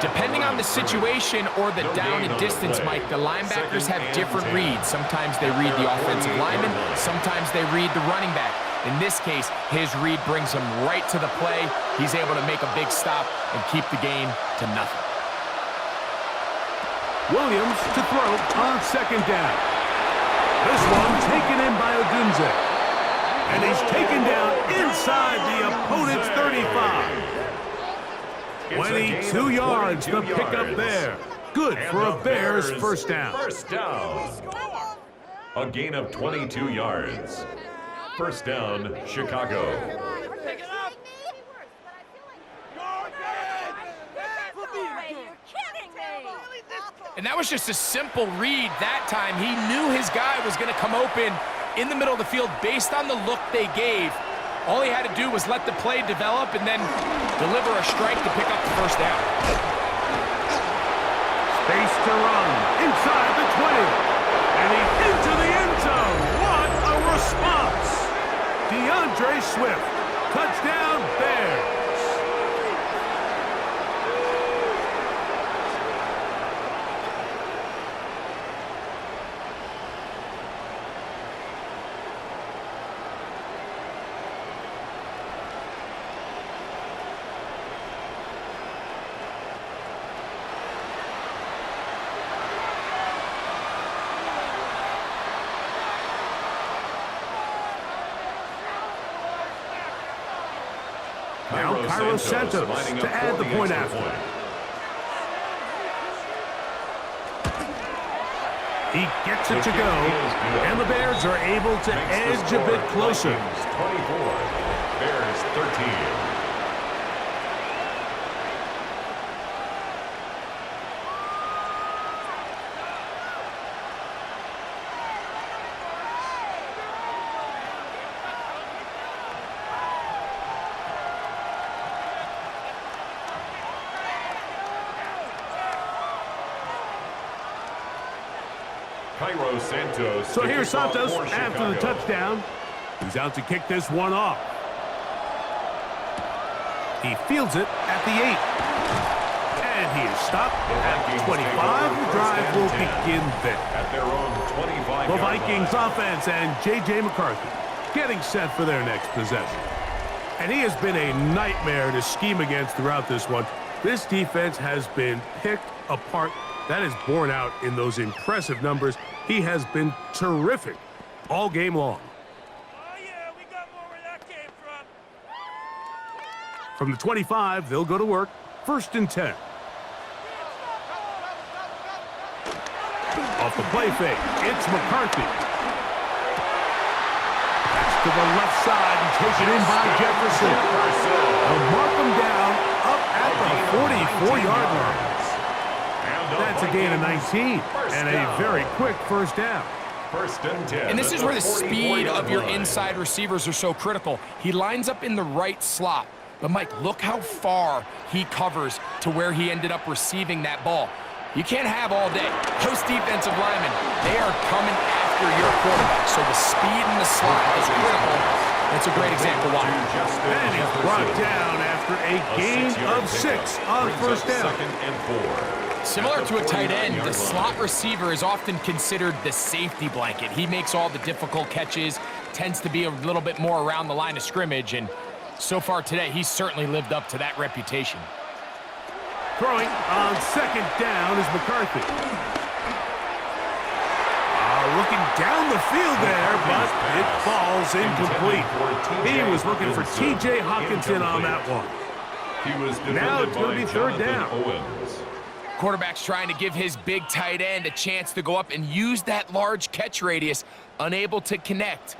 Depending on the situation or the down and distance, Mike, the linebackers have different reads. Sometimes they read the offensive lineman. Sometimes they read the running back. In this case, his read brings him right to the play. He's able to make a big stop and keep the game to nothing. Williams to throw on second down. This one taken in by Odunze. And he's taken down inside the opponent's 35. 22 yards to pick up there. Good for a Bears first down. First down. A gain of 22 yards. First down, Chicago. And that was just a simple read that time. He knew his guy was going to come open in the middle of the field based on the look they gave. All he had to do was let the play develop and then deliver a strike to pick up the first down. Space to run inside the 20. And he's into the end zone. What a response. DeAndre Swift. Touchdown, Bears. Now Cairo Santos to add the point after. He gets it to go, and the Bears are able to edge a bit closer. 24, Bears 13. So here's Santos after the touchdown. He's out to kick this one off. He fields it at the 8. And he is stopped at 25. The drive will begin there. At their own 25. The Vikings offense and J.J. McCarthy getting set for their next possession. And he has been a nightmare to scheme against throughout this one. This defense has been picked apart. That is borne out in those impressive numbers. He has been terrific all game long. Oh, yeah, we got more where that came from. From the 25, they'll go to work. 1st and 10. Off the play fake, it's McCarthy. Pass to the left side and taken in by Jefferson. They'll mark him down up at the 44-yard line. That's a gain of 19 and a very quick first down. 1st and 10. And this is where the speed of your inside receivers are so critical. He lines up in the right slot. But, Mike, look how far he covers to where he ended up receiving that ball. You can't have all day. Those defensive linemen, they are coming after your quarterback. So the speed in the slot is critical. That's a great example why. And he's brought down after a gain of 6 on first down. 2nd and 4. Similar to a tight end, the slot receiver is often considered the safety blanket. He makes all the difficult catches, tends to be a little bit more around the line of scrimmage, and so far today, he's certainly lived up to that reputation. Throwing on 2nd down is McCarthy. Looking down the field there, but it falls incomplete. He was looking for T.J. Hockenson on that one. Now it's going to be 3rd down. Quarterback's trying to give his big tight end a chance to go up and use that large catch radius, unable to connect.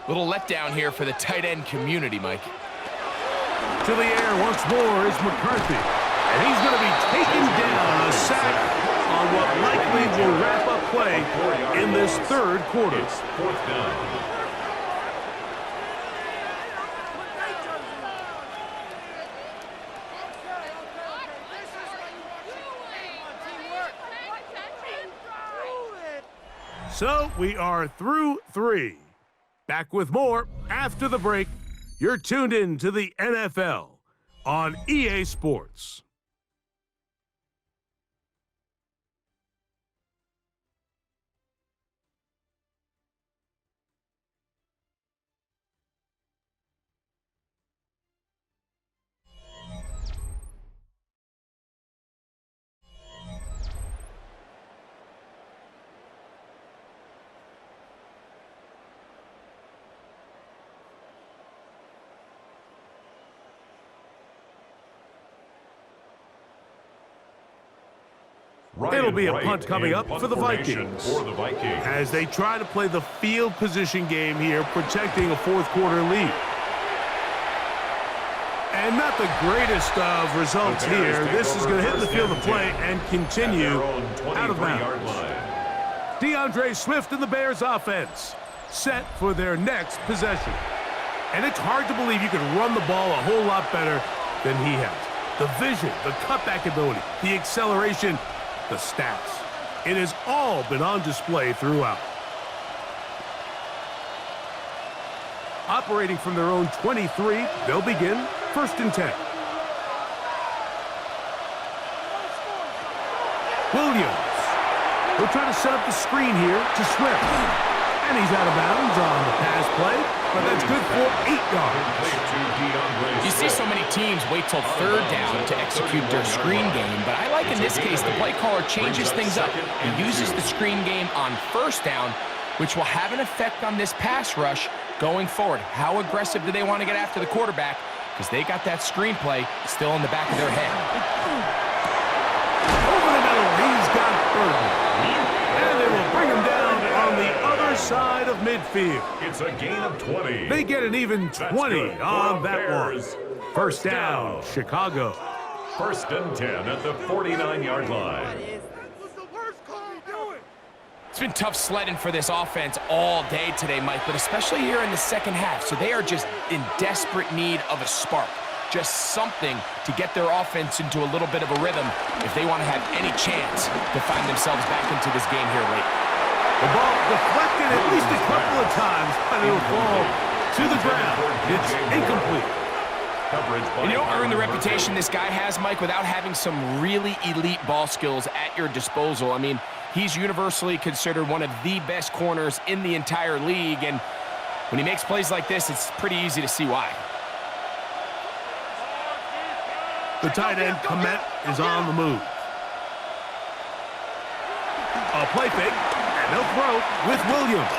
Little letdown here for the tight end community, Mike. To the air once more is McCarthy. And he's going to be taken down, a sack on what likely will wrap up play in this 3rd quarter. It's 4th down. So we are through 3. Back with more after the break. You're tuned in to the NFL on EA Sports. It'll be a punt coming up for the Vikings as they try to play the field position game here, protecting a 4th quarter lead. And not the greatest of results here. This is going to hit the field of play and continue out of bounds. DeAndre Swift in the Bears offense. set for their next possession. And it's hard to believe you can run the ball a whole lot better than he has. The vision, the cutback ability, the acceleration, the stats. It has all been on display throughout. Operating from their own 23, they'll begin 1st and 10. Williams. He'll try to set up the screen here to Swift. And he's out of bounds on the pass play, but that's good for 8 yards. You see so many teams wait till 3rd down to execute their screen game, but I like in this case the play caller changes things up. He uses the screen game on 1st down, which will have an effect on this pass rush going forward. How aggressive do they want to get after the quarterback? Because they got that screen play still in the back of their head. Over the middle, he's got Burton. And they will bring him down on the other side of midfield. It's a gain of 20. They get an even 20 on that one. 1st down, Chicago. 1st and 10 at the 49-yard line. It's been tough sledding for this offense all day today, Mike, but especially here in the second half. So they are just in desperate need of a spark, just something to get their offense into a little bit of a rhythm if they want to have any chance to find themselves back into this game here late. The ball deflected at least a couple of times, but it'll fall to the ground. It's incomplete. And you don't earn the reputation this guy has, Mike, without having some really elite ball skills at your disposal. I mean, he's universally considered one of the best corners in the entire league, and when he makes plays like this, it's pretty easy to see why. The tight end, Komet, is on the move. A play fake, and they'll throw with Williams.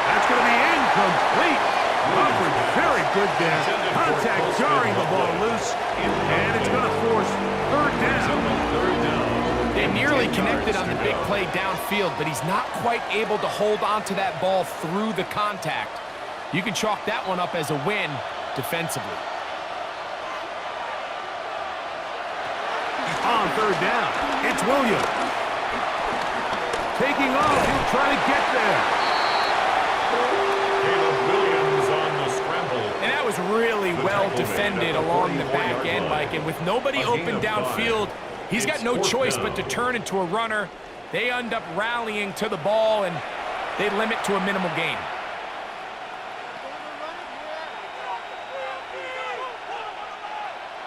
That's going to be incomplete. Coverage very good there. Contact jarring the ball loose, and it's going to force 3rd down. They nearly connected on the big play downfield, but he's not quite able to hold on to that ball through the contact. You can chalk that one up as a win defensively. On 3rd down, it's Williams. Taking off, he'll try to get there. And that was really well defended along the back end, Mike. And with nobody open downfield, he's got no choice but to turn into a runner. They end up rallying to the ball, and they limit to a minimal gain.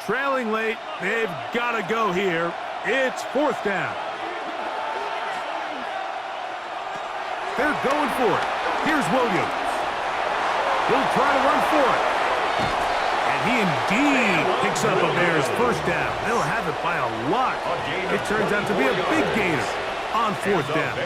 Trailing late, they've got to go here. It's 4th down. They're going for it. Here's Williams. He'll try to run for it. And he indeed picks up a Bears 1st down. They'll have it by a lot. It turns out to be a big gainer on 4th down.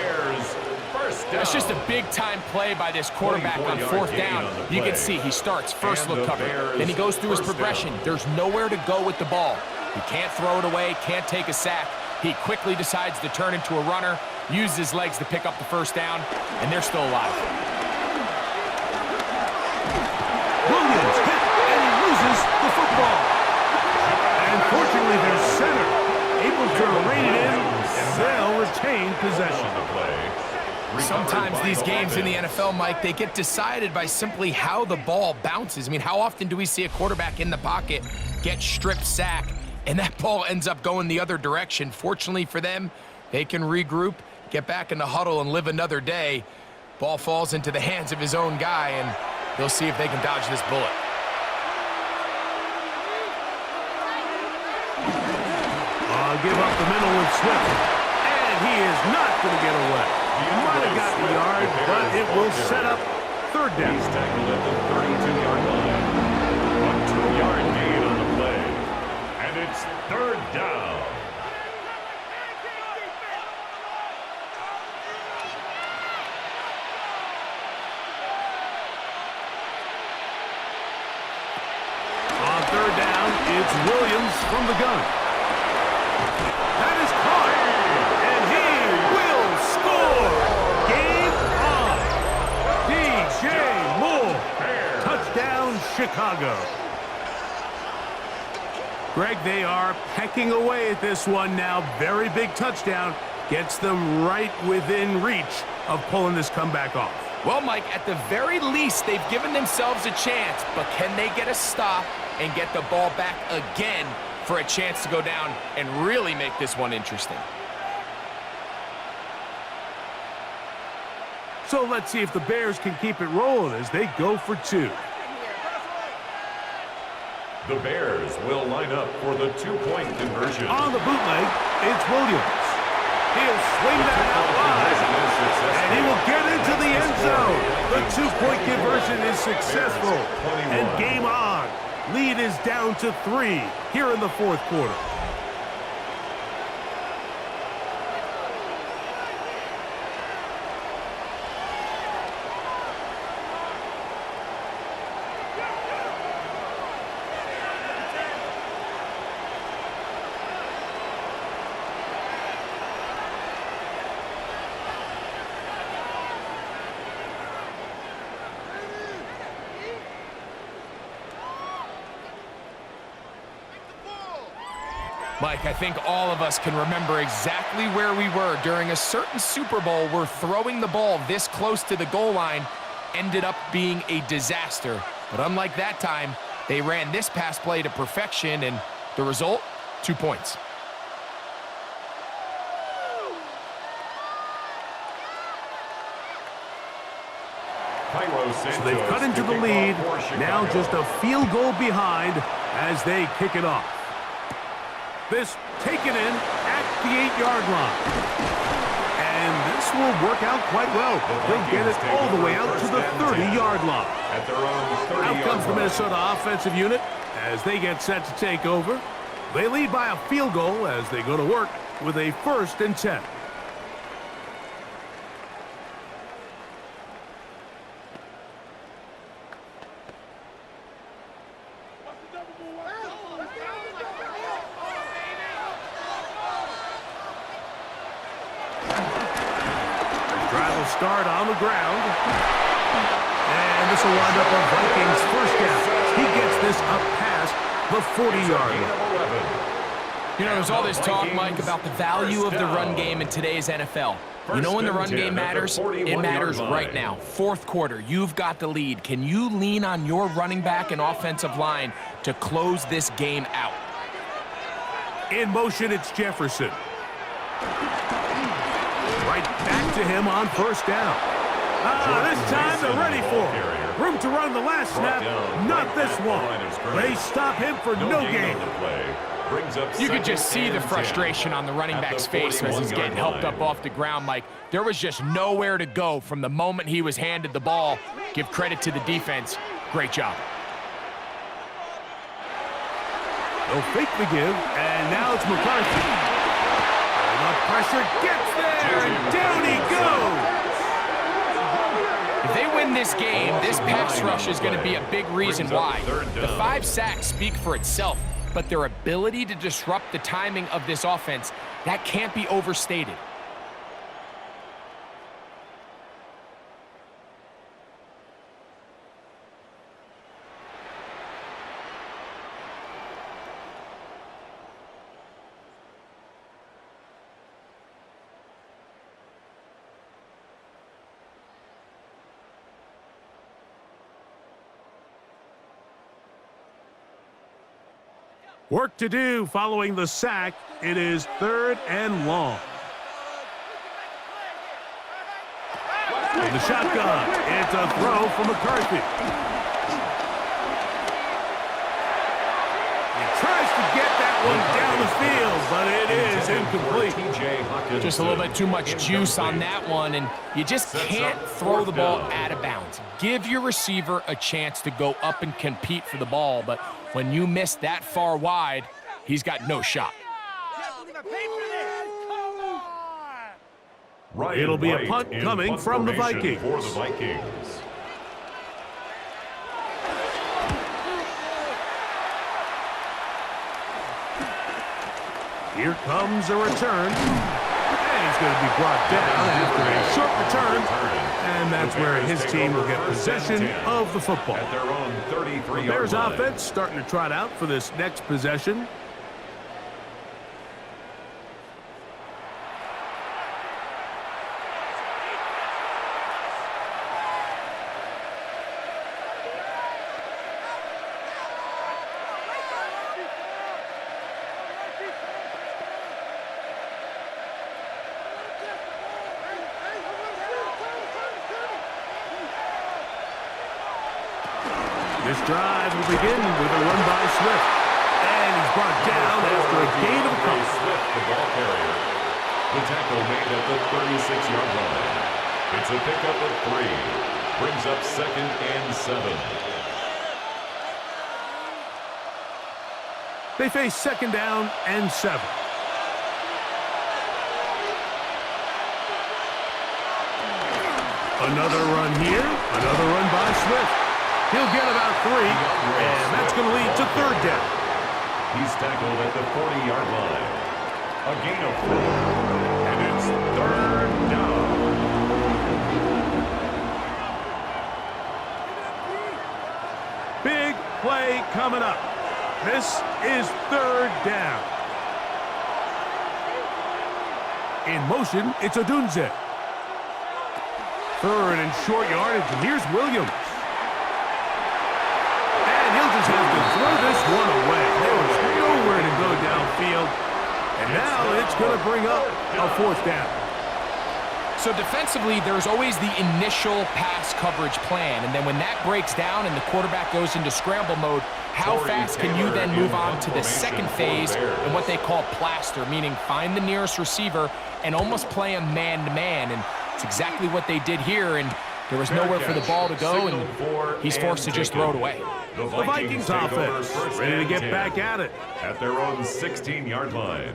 That's just a big-time play by this quarterback on 4th down. You can see he starts first look cover. Then he goes through his progression. There's nowhere to go with the ball. He can't throw it away, can't take a sack. He quickly decides to turn into a runner, use his legs to pick up the 1st down, and they're still alive. Williams hit, and he loses the football. And fortunately, their center able to rein it in, and they'll retain possession. Sometimes these games in the NFL, Mike, they get decided by simply how the ball bounces. I mean, how often do we see a quarterback in the pocket get stripped sack, and that ball ends up going the other direction? Fortunately for them, they can regroup, get back in the huddle, and live another day. Ball falls into the hands of his own guy, and they'll see if they can dodge this bullet. Give up the middle with Swift, and he is not going to get away. He might have gotten the yard, but it will set up 3rd down. He's tackled at the 32-yard line. A 2-yard gain on the play, and it's 3rd down. On 3rd down, it's Williams from the gun. That is caught, and he will score. Game on. DJ Moore. Touchdown, Chicago. Greg, they are pecking away at this one now. Very big touchdown. gets them right within reach of pulling this comeback off. Well, Mike, at the very least, they've given themselves a chance, but can they get a stop and get the ball back again for a chance to go down and really make this one interesting? So let's see if the Bears can keep it rolling as they go for two. The Bears will line up for the two-point conversion. On the bootleg, it's Williams. He'll swing that out wide, and he will get into the end zone. The two-point conversion is successful, and game on. Lead is down to 3 here in the fourth quarter. Mike, I think all of us can remember exactly where we were during a certain Super Bowl where throwing the ball this close to the goal line ended up being a disaster. But unlike that time, they ran this pass play to perfection, and the result, 2 points. So they've cut into the lead, now just a field goal behind as they kick it off. This taken in at the 8-yard line. And this will work out quite well. They'll get it all the way out to the 30-yard line. Out comes the Minnesota offensive unit as they get set to take over. They lead by a field goal as they go to work with a 1st and 10. Start on the ground. And this will wind up on Vikings' first down. He gets this up past the 40-yard line. You know, there's all this talk, Mike, about the value of the run game in today's NFL. You know when the run game matters? It matters right now. Fourth quarter, you've got the lead. Can you lean on your running back and offensive line to close this game out? In motion, it's Jefferson. Right back to him on first down. This time they're ready for it. Room to run the last snap, not this one. They stop him for no gain. You could just see the frustration on the running back's face as he's getting helped up off the ground, Mike. There was just nowhere to go from the moment he was handed the ball. Give credit to the defense. Great job. They'll fake the give, and now it's McCarthy. The pressure gets there, and down he goes. If they win this game, this pass rush is going to be a big reason why. The 5 sacks speak for itself, but their ability to disrupt the timing of this offense, that can't be overstated. Work to do following the sack. It is 3rd and long. In the shotgun, it's a throw from McCarthy. He tries to get that one down the field, but it is incomplete. Just a little bit too much juice on that one, and you just can't throw the ball out of bounds. Give your receiver a chance to go up and compete for the ball, but when you miss that far wide, he's got no shot. It'll be a punt coming from the Vikings. Here comes a return. And he's going to be brought down after a short return. And that's where his team will get possession of the football. At their own 33-yard line. Bears offense starting to trot out for this next possession. This drive will begin with a run by Swift. And he's brought down after a gain of a couple. Swift, the ball carrier. The tackle made at the 36-yard line. It's a pickup of 3. Brings up 2nd and 7. They face 2nd down and 7. Another run here. Another run by Swift. He'll get about 3, and that's going to lead to 3rd down. He's tackled at the 40-yard line. A gain of 4, and it's 3rd down. Big play coming up. This is 3rd down. In motion, it's Odunze. 3rd and short yardage, and here's Williams. And he'll just have to throw this one away. There was nowhere to go downfield. And now it's going to bring up a 4th down. So defensively, there's always the initial pass coverage plan, and then when that breaks down and the quarterback goes into scramble mode, how fast can you then move on to the second phase and what they call plaster, meaning find the nearest receiver and almost play him man-to-man, and it's exactly what they did here, and there was nowhere for the ball to go, and he's forced to just throw it away. The Vikings offense ready to get back at it. At their own 16-yard line.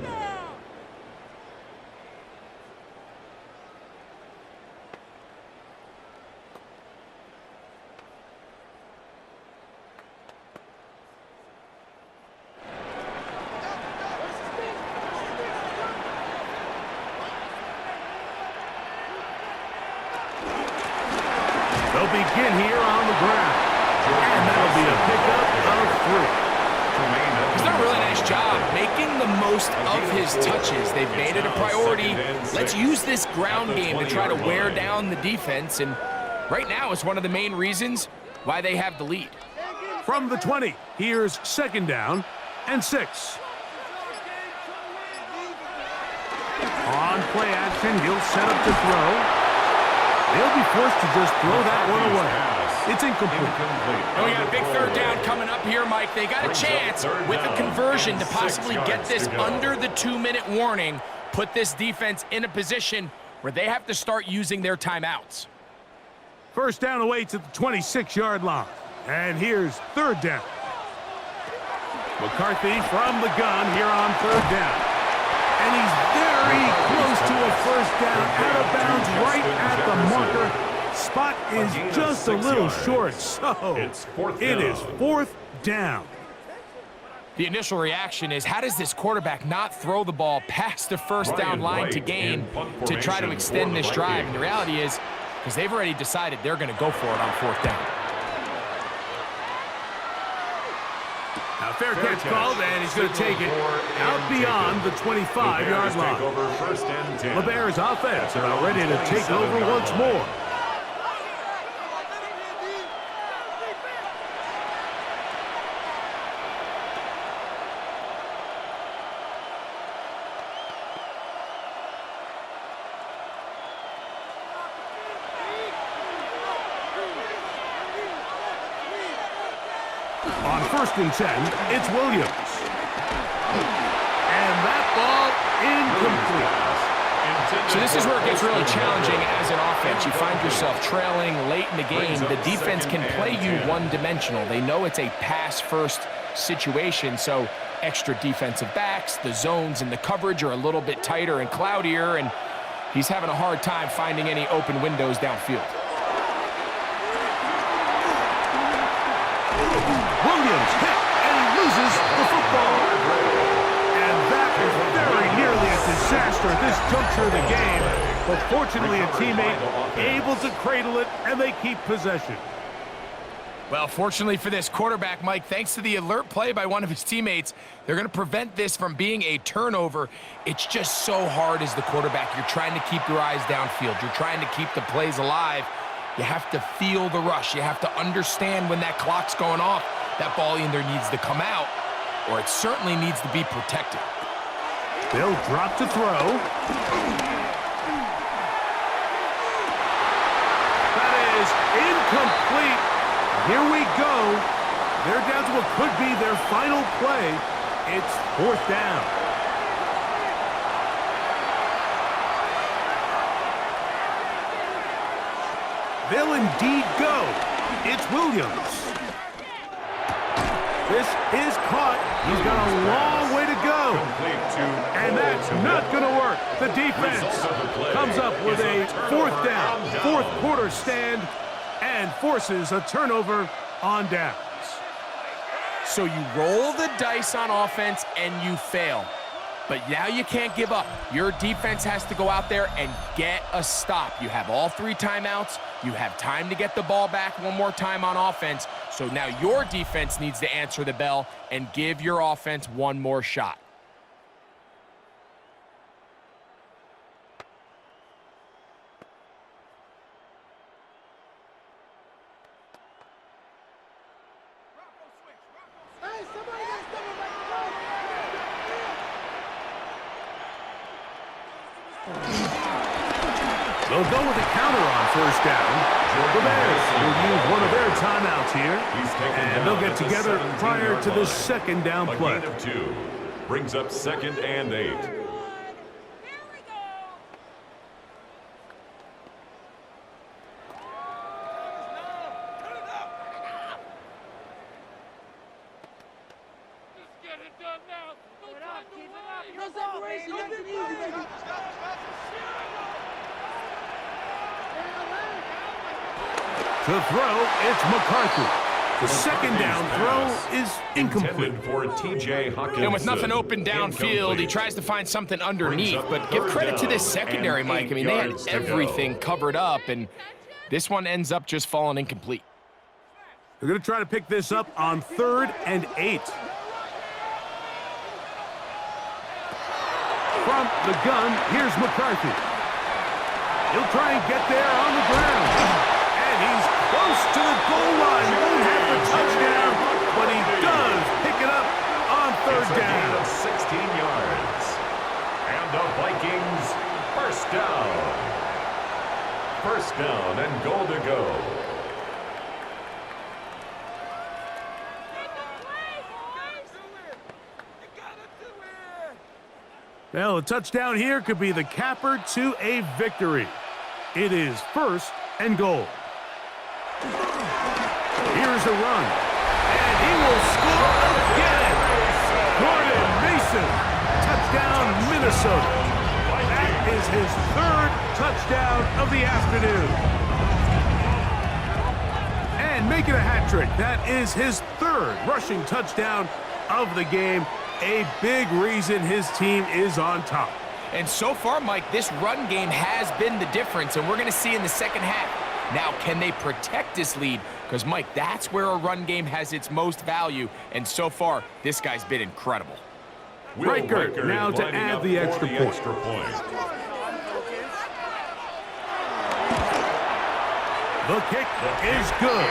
They'll begin here on the ground. And that'll be a pickup of 3. He's done a really nice job making the most of his touches. They've made it a priority. Let's use this ground game to try to wear down the defense, and right now it's one of the main reasons why they have the lead. From the 20, here's 2nd down and 6. On play action, he'll set up to throw. They'll be forced to just throw that one away. It's incomplete. And we got a big 3rd down coming up here, Mike. They got a chance with a conversion to possibly get this under the 2-minute warning, put this defense in a position where they have to start using their timeouts. 1st down awaits at the 26-yard line. And here's 3rd down. McCarthy from the gun here on 3rd down. And he's very close to a 1st down, out of bounds, right at the marker. Spot is just a little short, so it is 4th down. The initial reaction is, how does this quarterback not throw the ball past the 1st down line to gain to try to extend this drive? And the reality is, because they've already decided they're going to go for it on 4th down. Now fair catch called, and he's going to take it out beyond the 25-yard line. LeBear's offense about ready to take over once more. On 1st and 10, it's Williams. And that ball incomplete. So this is where it gets really challenging as an offense. You find yourself trailing late in the game. The defense can play you one-dimensional. They know it's a pass-first situation, so extra defensive backs, the zones and the coverage are a little bit tighter and cloudier, and he's having a hard time finding any open windows downfield. Williams hit, and he loses the football. And that is very nearly a disaster at this juncture of the game. But fortunately, a teammate able to cradle it, and they keep possession. Well, fortunately for this quarterback, Mike, thanks to the alert play by one of his teammates, they're going to prevent this from being a turnover. It's just so hard as the quarterback. You're trying to keep your eyes downfield. You're trying to keep the plays alive. You have to feel the rush. You have to understand when that clock's going off. That ball either needs to come out, or it certainly needs to be protected. They'll drop to throw. That is incomplete. Here we go. They're down to what could be their final play. It's 4th down. They'll indeed go. It's Williams. This is caught. He's got a long way to go. And that's not going to work. The defense comes up with a 4th down, 4th quarter stand, and forces a turnover on downs. So you roll the dice on offense and you fail. But now you can't give up. Your defense has to go out there and get a stop. You have all 3 timeouts. You have time to get the ball back one more time on offense. So now your defense needs to answer the bell and give your offense one more shot. They'll go with a counter on 1st down. The Bears will use one of their timeouts here, and they'll get together prior to the 2nd down play. A gain of 2 brings up 2nd and 8. To throw, it's McCarthy. The 2nd down throw is incomplete. For TJ Hawkins. And with nothing open downfield, he tries to find something underneath. But give credit to this secondary, Mike. I mean, they had everything covered up, and this one ends up just falling incomplete. They're going to try to pick this up on 3rd and 8. From the gun, here's McCarthy. He'll try and get there on the ground. He's close to the goal line. Won't have the touchdown, but he does pick it up on 3rd down. Of 16 yards. And the Vikings, 1st down. 1st down and goal to go. Well, a touchdown here could be the capper to a victory. It is 1st and goal. Here's a run, and he will score again. Gordon Mason, touchdown Minnesota. That is his 3rd touchdown of the afternoon. And making a hat trick, that is his 3rd rushing touchdown of the game. A big reason his team is on top. And so far, Mike, this run game has been the difference, and we're going to see in the 2nd half. Now, can they protect this lead? Because, Mike, that's where a run game has its most value, and so far, this guy's been incredible. Riker now to add the extra point. The kick is good.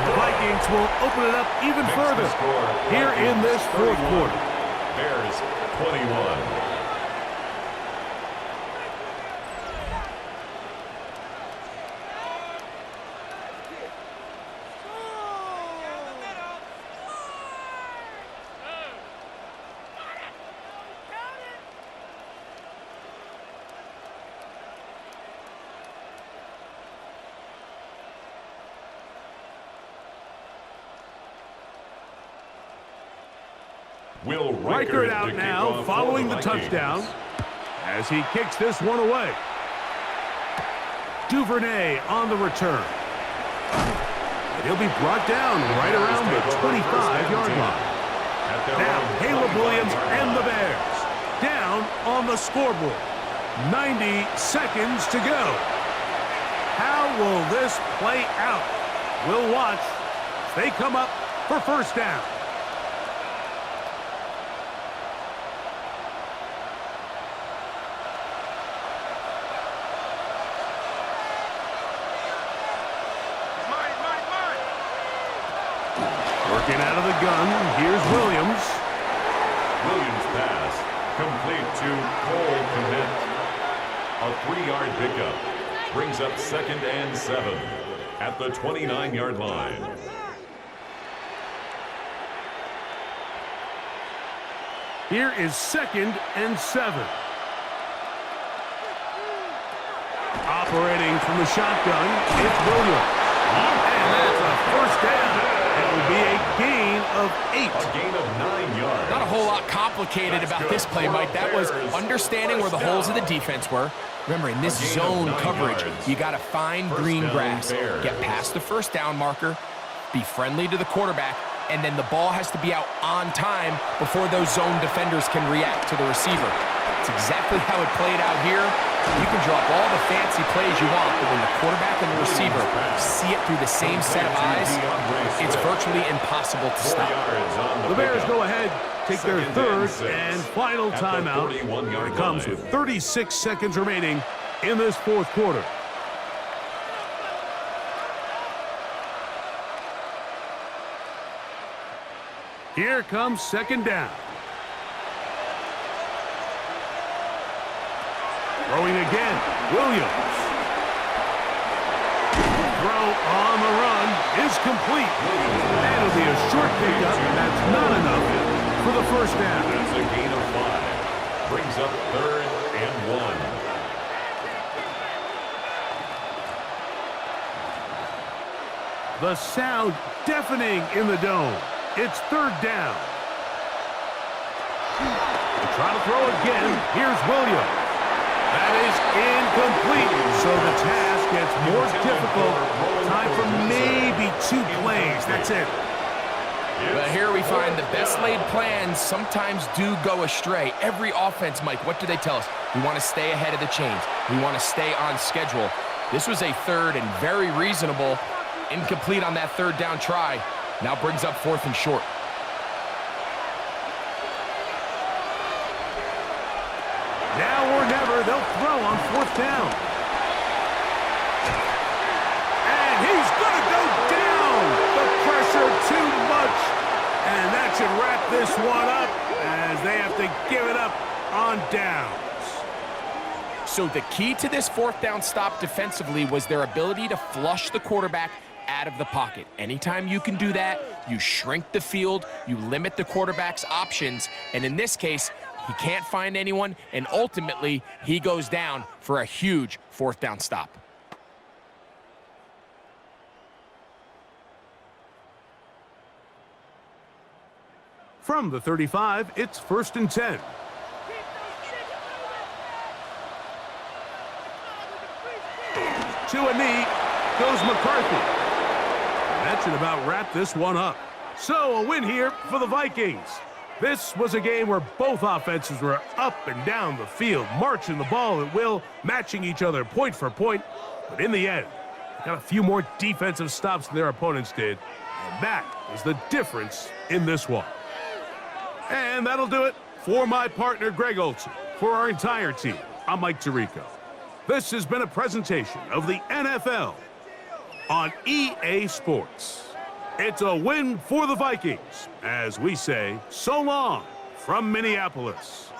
The Vikings will open it up even further here in this 4th quarter. Bears 21. Riker out now following the touchdown as he kicks this one away. Duvernay on the return. And he'll be brought down right around the 25-yard line. Now Caleb Williams and the Bears down on the scoreboard. 90 seconds to go. How will this play out? We'll watch. They come up for 1st down. Working out of the gun, here's Williams. Williams pass, complete to Cole Kmet. A 3-yard pickup brings up 2nd and 7 at the 29-yard line. Here is 2nd and 7. Operating from the shotgun, it's Williams. And that's a first down. It will be a gain of 8. A gain of 9 yards. Not a whole lot complicated about this play, Mike. That was understanding where the holes of the defense were. Remember, in this zone coverage, you got to find green grass, get past the first down marker, be friendly to the quarterback, and then the ball has to be out on time before those zone defenders can react to the receiver. It's exactly how it played out here. You can draw up all the fancy plays you want, but when the quarterback and the receiver see it through the same set of eyes, it's virtually impossible to stop. The Bears go ahead, take their 3rd and final timeout. It comes with 36 seconds remaining in this 4th quarter. Here comes 2nd down. Throwing again, Williams. Throw on the run is complete. That'll be a short pickup. That's not enough for the first down. That's a gain of 5. Brings up 3rd and 1. The sound deafening in the dome. It's 3rd down. They try to throw again. Here's Williams. That is incomplete, so the task gets more difficult. Time for maybe 2 plays. That's it. But here we find the best laid plans sometimes do go astray. Every offense, Mike, what do they tell us? We want to stay ahead of the chains. We want to stay on schedule. This was a 3rd and very reasonable. Incomplete on that 3rd down try. Now brings up 4th and short. Now or never, they'll throw on 4th down. And he's going to go down. The pressure too much. And that should wrap this one up as they have to give it up on downs. So the key to this 4th down stop defensively was their ability to flush the quarterback out of the pocket. Anytime you can do that, you shrink the field, you limit the quarterback's options, and in this case, he can't find anyone, and ultimately, he goes down for a huge 4th down stop. From the 35, it's 1st and 10. To a knee goes McCarthy. And that should about wrap this one up. So a win here for the Vikings. This was a game where both offenses were up and down the field, marching the ball at will, matching each other point for point. But in the end, they got a few more defensive stops than their opponents did. And that is the difference in this one. And that'll do it for my partner, Greg Olson. For our entire team, I'm Mike Tirico. This has been a presentation of the NFL on EA Sports. It's a win for the Vikings, as we say so long from Minneapolis.